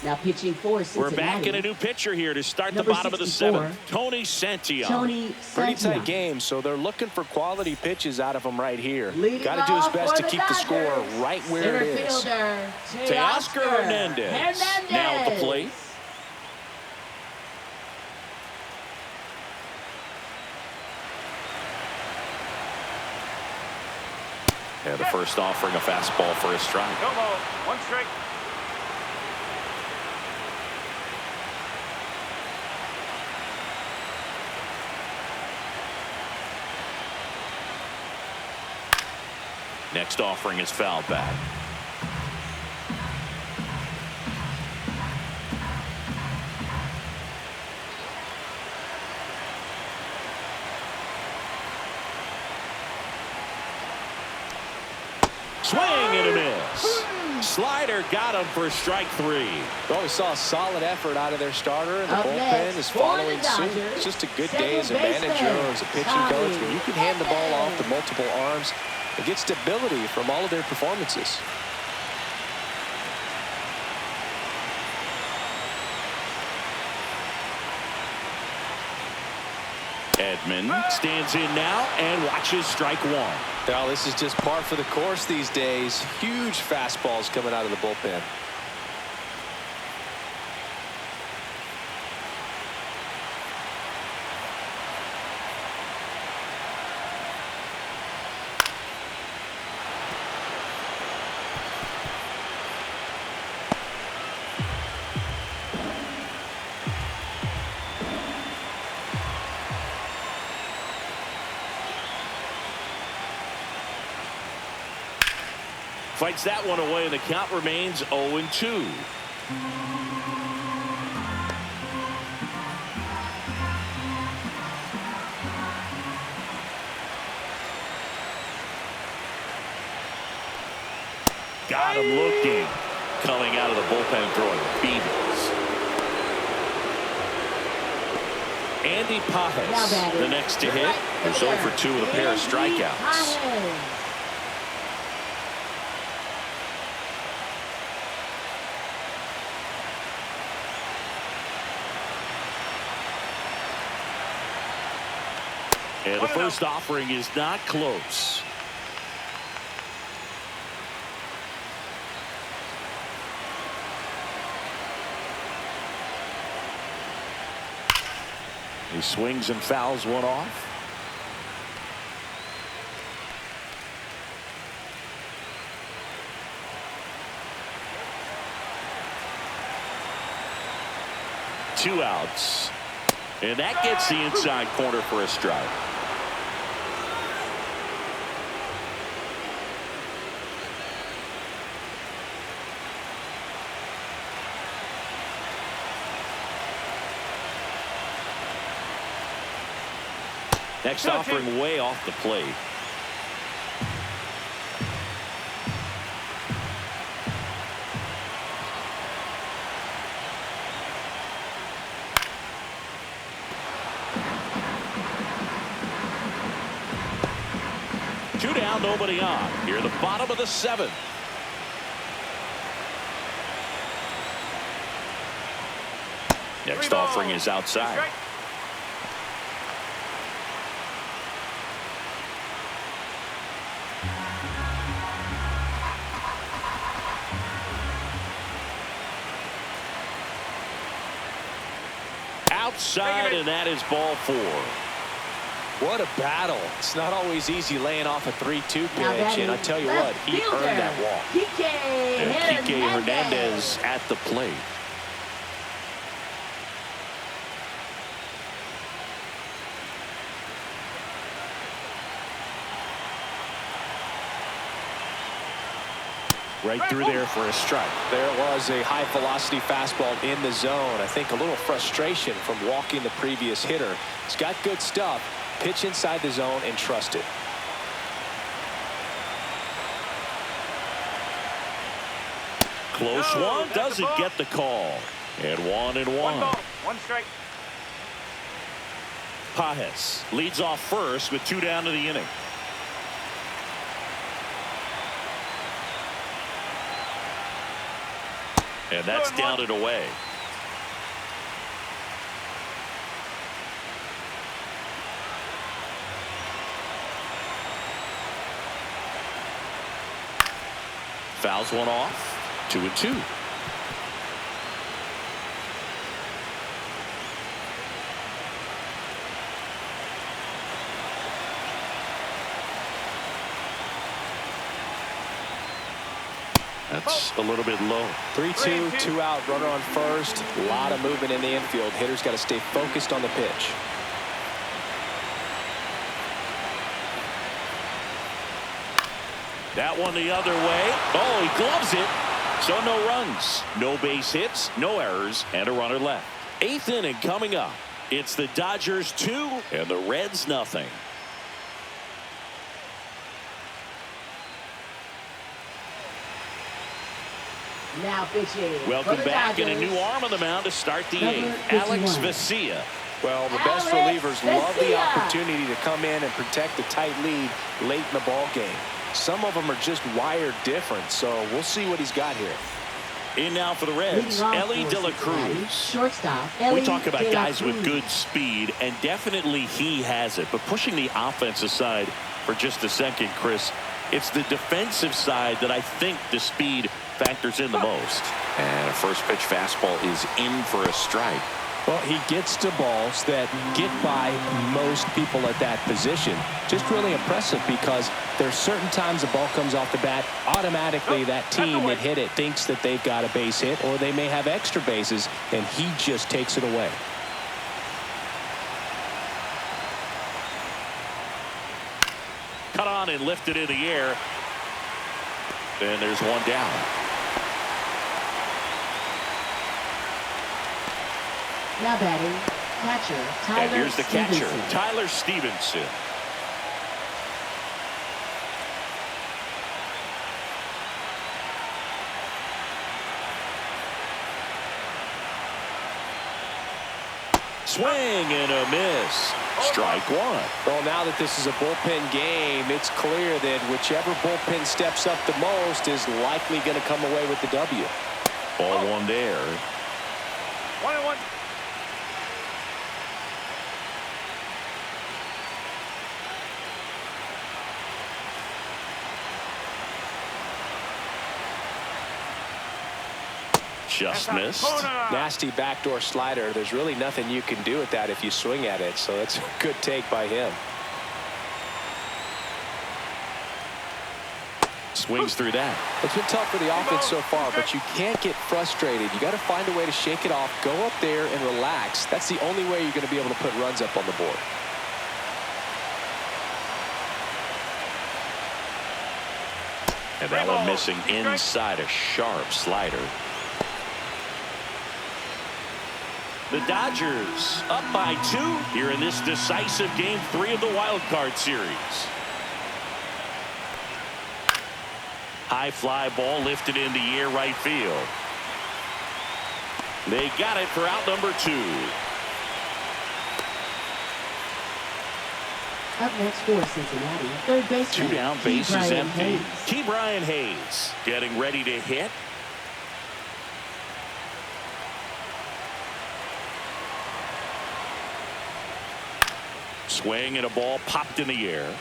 Now pitching for Cincinnati. We're back in a new pitcher here to start Number the bottom 64, of the 7th. Tony Santillan. Pretty tight game, so they're looking for quality pitches out of him right here. Got to do his best to keep the score right where it is. Teoscar Hernandez now at the plate. And the first offering a fastball for a strike. No ball, 1 strike. Next offering is fouled back. Swing and a miss. Slider got him for strike 3. Well, we saw a solid effort out of their starter, and the bullpen is following suit. It's just a good day as a manager or as a pitching coach when you can hand the ball off to multiple arms and get stability from all of their performances. Edman stands in now and watches strike 1. Now, this is just par for the course these days. Huge fastballs coming out of the bullpen. Fights that one away, and the count remains 0-2. Got him looking. Coming out of the bullpen throwing beatings. Andy Pajes, the next to hit, who's 0 for 2 with a pair of strikeouts. And the first offering is not close. He swings and fouls one off. Two outs. And that gets the inside corner for a strike. Next offering way off the plate. Two down, nobody on. Here, the bottom of the 7th. Next offering is outside. Outside, and that is ball 4. What a battle. It's not always easy laying off a 3-2 pitch, and I tell you what, he earned that walk. And Kike Hernandez at the plate. Right through there for a strike. There was a high velocity fastball in the zone. I think a little frustration from walking the previous hitter. He's got good stuff. Pitch inside the zone and trust it. Close one, doesn't get the call. And 1-1. One ball, one strike. Pajes leads off first with 2 down to the inning. And that's down and away. Fouls one off. 2-2. That's a little bit low. 3-2, 2 out, runner on first. A lot of movement in the infield. Hitter's got to stay focused on the pitch. That one the other way. Oh, he gloves it. So no runs, no base hits, no errors, and a runner left. 8th inning coming up. It's the Dodgers 2 and the Reds nothing. Now pitching. Welcome back, and a new arm on the mound to start the 8th. Alex Vesia. Well, the best relievers love the opportunity to come in and protect the tight lead late in the ball game. Some of them are just wired different, so we'll see what he's got here. In now for the Reds, Ellie De La Cruz. Shortstop. We talk about guys with good speed, and definitely he has it. But pushing the offense aside for just a second, Chris, it's the defensive side that I think the speed factors in the most. And a first pitch fastball is in for a strike. Well, he gets to balls that get by most people at that position. Just really impressive because there's certain times the ball comes off the bat, automatically that team that hit it thinks that they've got a base hit, or they may have extra bases, and he just takes it away. Cut on and lifted in the air. And there's one down. Now batting, catcher Tyler And here's the catcher, Stevenson. Tyler Stevenson. Swing and a miss. Strike one. Well, now that this is a bullpen game, it's clear that whichever bullpen steps up the most is likely going to come away with the W. Ball one there. 1-1. Just missed. Nasty backdoor slider. There's really nothing you can do with that if you swing at it, so that's a good take by him. Swings through that. It's been tough for the offense so far, but you can't get frustrated. You got to find a way to shake it off, go up there and relax. That's the only way you're going to be able to put runs up on the board. And that one missing inside a sharp slider. The Dodgers up by 2 here in this decisive game 3 of the wild card series. High fly ball lifted in the air right field. They got it for out number 2. Up next for Cincinnati, third baseman. 2 down, base is empty. Hayes. Brian Hayes getting ready to hit. Swing and a ball popped in the air.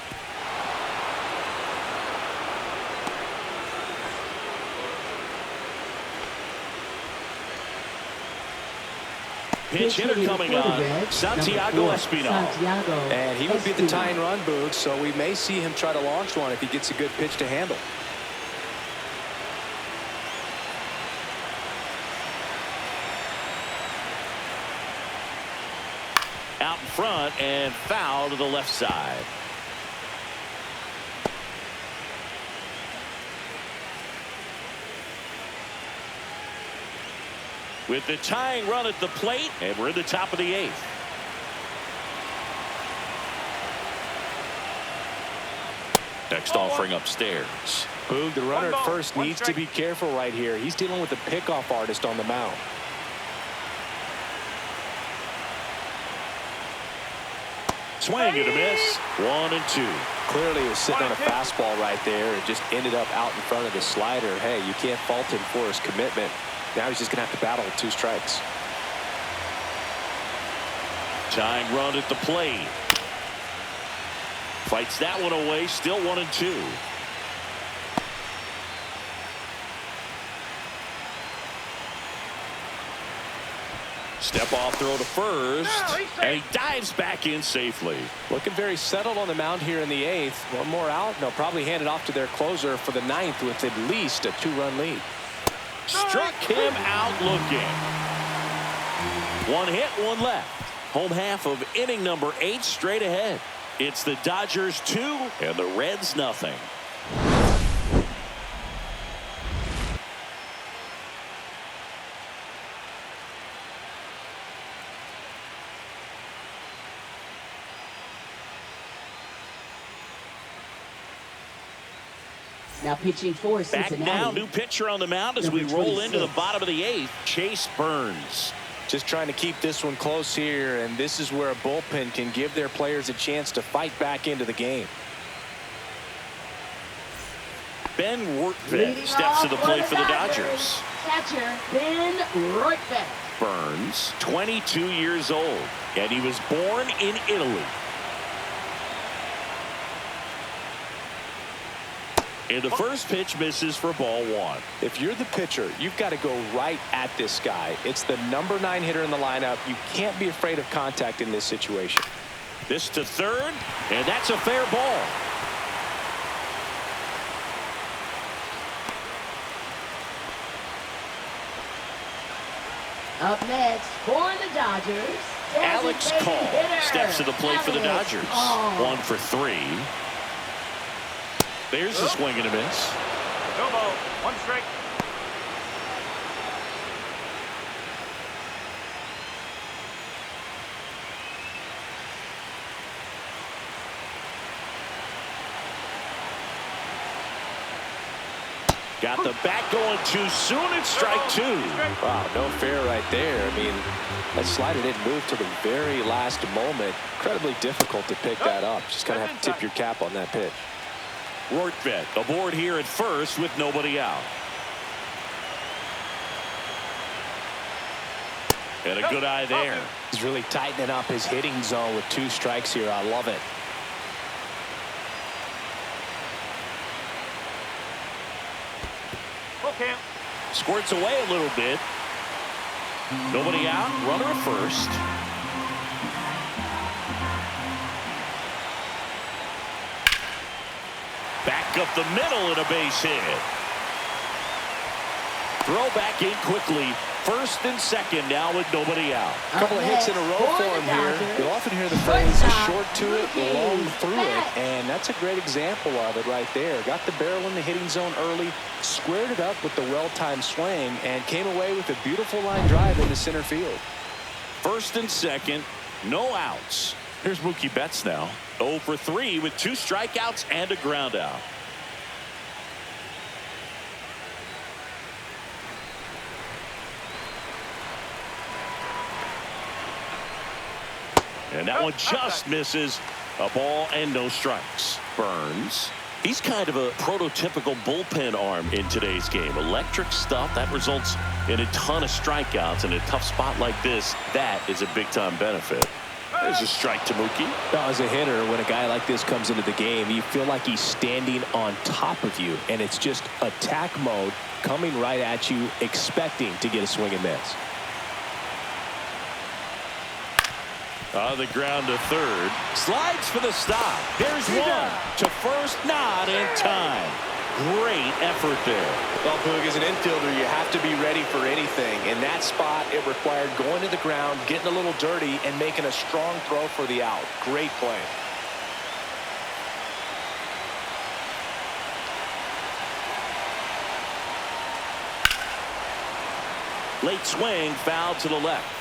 Pitch hitter coming on, Santiago Espinal. And he would be the tying run, Boog, so we may see him try to launch one if he gets a good pitch to handle. Out in front and foul to the left side. With the tying run at the plate, and we're in the top of the 8th. Next offering upstairs. Boog, the runner at first needs to be careful right here. He's dealing with a pickoff artist on the mound. Swing and a miss. 1 and 2. Clearly he was sitting on a fastball right there and just ended up out in front of the slider. Hey, you can't fault him for his commitment. Now he's just going to have to battle with 2 strikes. Tying run at the plate. Fights that one away. Still 1 and 2. Step off throw to first. And he dives back in safely. Looking very settled on the mound here in the 8th. One more out. They'll probably hand it off to their closer for the 9th with at least a 2-run lead. Struck him out looking. 1 hit, 1 left. Home half of inning number 8 straight ahead. It's the Dodgers 2 and the Reds nothing. Now pitching for Cincinnati. Back now, new pitcher on the mound as we roll into the bottom of the 8th. Chase Burns. Just trying to keep this one close here, and this is where a bullpen can give their players a chance to fight back into the game. Ben Rortvedt steps to the plate for the Dodgers. Catcher Ben Rortvedt. Burns, 22 years old, and he was born in Italy. And the first pitch misses for ball 1. If you're the pitcher, you've got to go right at this guy. It's the number 9 hitter in the lineup. You can't be afraid of contact in this situation. This to third, and that's a fair ball. Up next for the Dodgers, Alex Call steps to the plate for the Dodgers. 1 for 3. There's the swing and a miss. No ball. 1 strike. Got the bat going too soon. It's strike two. Wow, no fair right there. I mean, that slider didn't move till the very last moment. Incredibly difficult to pick that up. Just kind of have to tip your cap on that pitch. Rortvedt aboard here at first with nobody out. And a good eye there. He's really tightening up his hitting zone with 2 strikes here. I love it. Okay. Squirts away a little bit. Nobody out. Runner at first. Back up the middle and a base hit. Throw back in quickly. First and second now with nobody out. A couple of hits in a row for him here. You'll often hear the phrase short to it, long through it, and that's a great example of it right there. Got the barrel in the hitting zone early, squared it up with the well-timed swing, and came away with a beautiful line drive into center field. First and second, no outs. Here's Mookie Betts now. 0 for 3 with 2 strikeouts and a ground out. And that one just misses. A ball and no strikes. Burns. He's kind of a prototypical bullpen arm in today's game. Electric stuff that results in a ton of strikeouts in a tough spot like this. That is a big-time benefit. There's a strike to Mookie. Now, as a hitter, when a guy like this comes into the game, you feel like he's standing on top of you, and it's just attack mode coming right at you, expecting to get a swing and miss. On the ground to third. Slides for the stop. There's one. To first, not in time. Great effort there. Well, Boog, as an infielder, you have to be ready for anything. In that spot, it required going to the ground, getting a little dirty, and making a strong throw for the out. Great play. Late swing, foul to the left.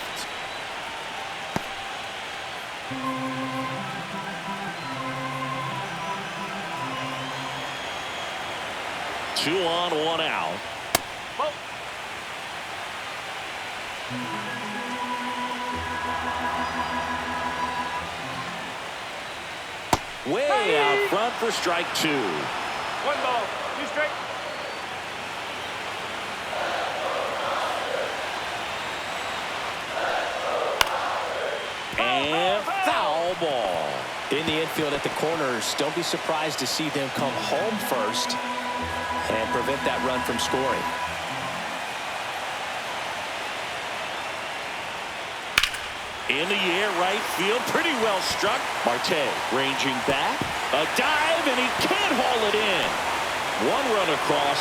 2 on, 1 out. Way out front for strike 2. 1 ball, 2 strike. And foul ball. In the infield at the corners, don't be surprised to see them come home first and prevent that run from scoring. In the air, right field, pretty well struck. Marte ranging back, a dive, and he can't haul it in. 1 run across.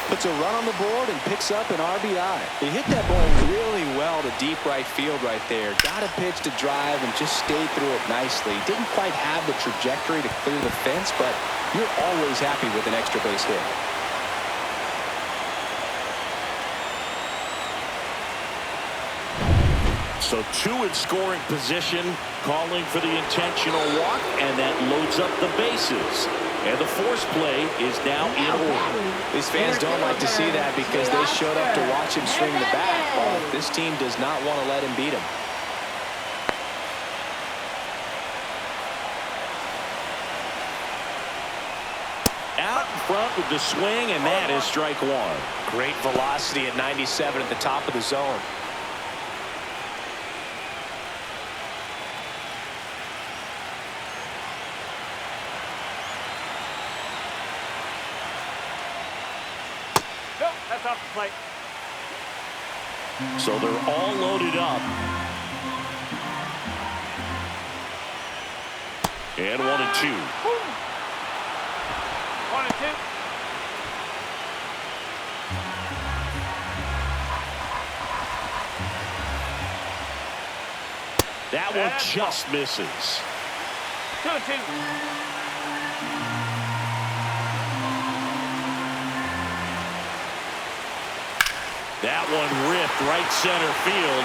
Puts a run on the board and picks up an RBI. He hit that ball really well to deep right field right there. Got a pitch to drive and just stayed through it nicely. Didn't quite have the trajectory to clear the fence, but you're always happy with an extra base hit. So 2 in scoring position, calling for the intentional walk, and that loads up the bases. And the force play is now in order. These fans don't like to see that because they showed up to watch him swing the bat. Well, this team does not want to let him beat him. Out in front with the swing, and that is strike 1. Great velocity at 97 at the top of the zone. That's off the plate. So they're all loaded up. And 1 and 2. 1 and 2. That one just misses. 2 and 2. That one ripped right center field.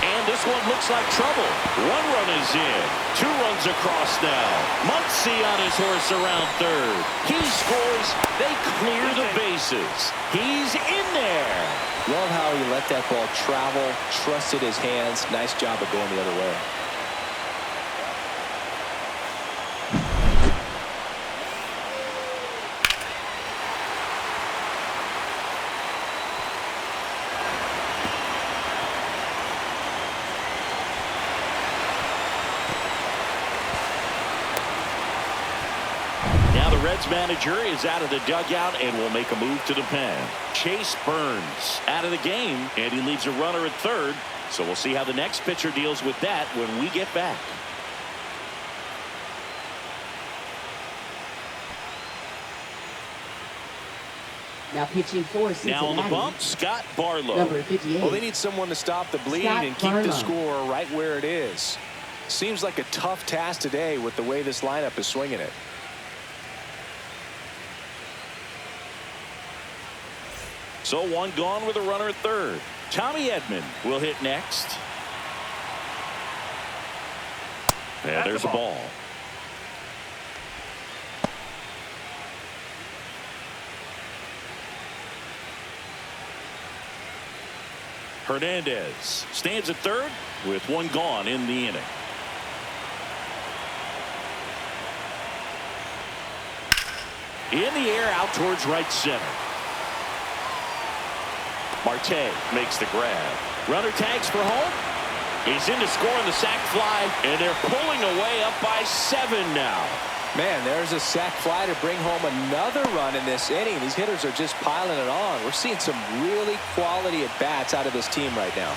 And this one looks like trouble. One run is in. Two runs across now. Muncy on his horse around third. He scores. They clear the bases. He's in there. Love how he let that ball travel, trusted his hands. Nice job of going the other way. Reds manager is out of the dugout and will make a move to the pen. Chase Burns out of the game, and he leaves a runner at third. So we'll see how the next pitcher deals with that when we get back. Now pitching for Cincinnati. Now on the bump, Scott Barlow. Number 58. Well, they need someone to stop the bleeding Scott and keep Barlow. the score right where it is. Seems like a tough task today with the way this lineup is swinging it. So one gone with a runner at third. Tommy Edman will hit next. And there's a ball. Hernandez stands at third with one gone in the inning. In the air out towards right center. Marte makes the grab. Runner tags for home. He's in to score on the sac fly, and they're pulling away up by 7 now. Man, there's a sac fly to bring home another run in this inning. These hitters are just piling it on. We're seeing some really quality at-bats out of this team right now.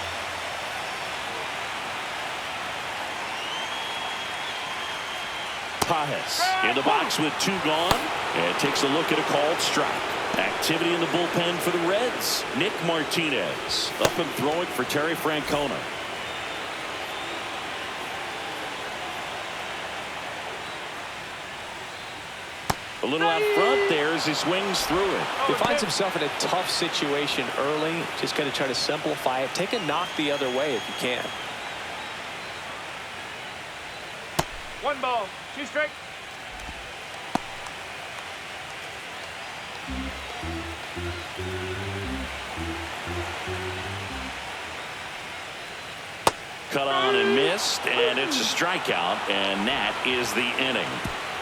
Pajes in the box with 2 gone, and takes a look at a called strike. Activity in the bullpen for the Reds. Nick Martinez up and throwing for Terry Francona. A little out front there as he swings through it. He finds himself in a tough situation early. Just going to try to simplify it. Take a knock the other way if you can. 1 ball, 2 strikes. Cut on and missed, and it's a strikeout, and that is the inning.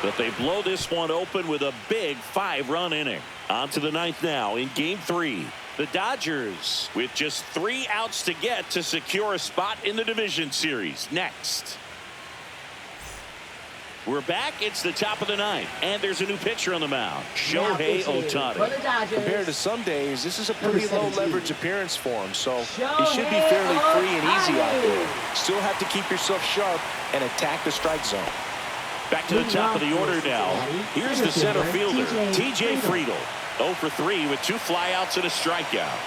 But they blow this one open with a big 5-run inning. On to the 9th now in game 3. The Dodgers with just 3 outs to get to secure a spot in the division series. Next. We're back. It's the top of the 9th, and there's a new pitcher on the mound. Shohei Ohtani. For the Dodgers. Compared to some days, this is a Number pretty low 17. leverage appearance for him, so he Shohei should be fairly free and easy out there. Ohtani. Still have to keep yourself sharp and attack the strike zone. Back to the top of the order now. Here's the center fielder, T.J. Friedl. 0 for 3 with 2 flyouts and a strikeout.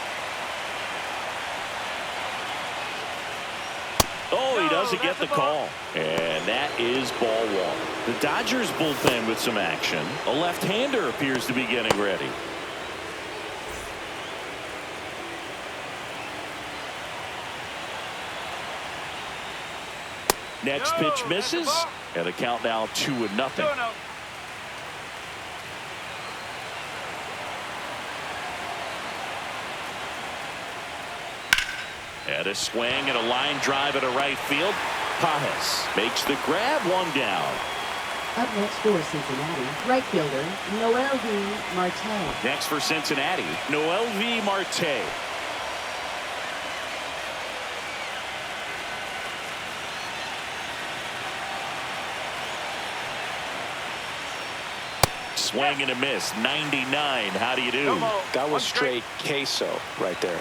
Oh, he doesn't get the call. And that is ball 1. The Dodgers bullpen with some action. A left-hander appears to be getting ready. Next pitch misses. And the count now 2-0. 2-0. And a swing and a line drive at a right field. Pajes makes the grab, 1 down. Up next for Cincinnati, right fielder Noel V. Marte. Next for Cincinnati, Noel V. Marte. Swing and a miss, 99. How do you do? That was straight queso right there.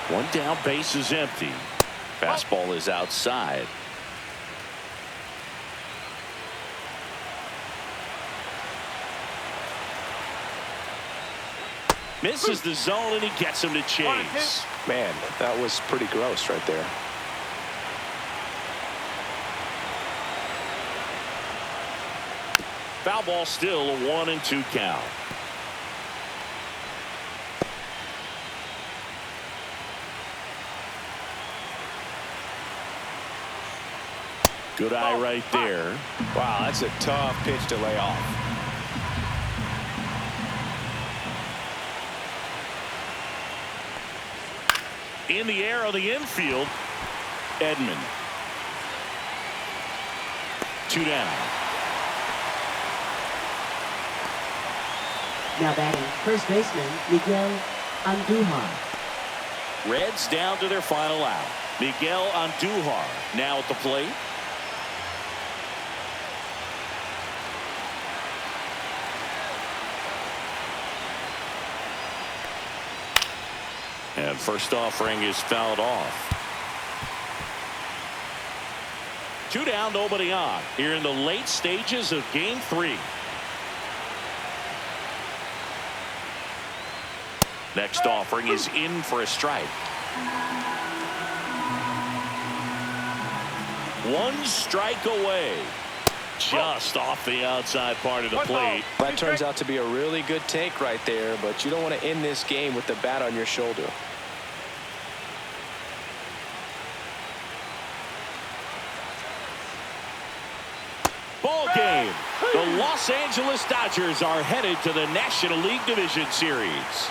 One down, base is empty. Fastball is outside. Misses the zone, and he gets him to chase. Man, that was pretty gross right there. Foul ball, still a 1-2 count. Good eye right there. Wow, that's a tough pitch to lay off. In the air on the infield, Edman. 2 down. Now batting, first baseman Miguel Andujar. Reds down to their final out. Miguel Andujar now at the plate. And first offering is fouled off. 2 down, nobody on. Here in the late stages of game 3. Next offering is in for a strike. 1 strike away. Just off the outside part of the plate. That turns out to be a really good take right there, but you don't want to end this game with the bat on your shoulder. Ball game. The Los Angeles Dodgers are headed to the National League Division Series.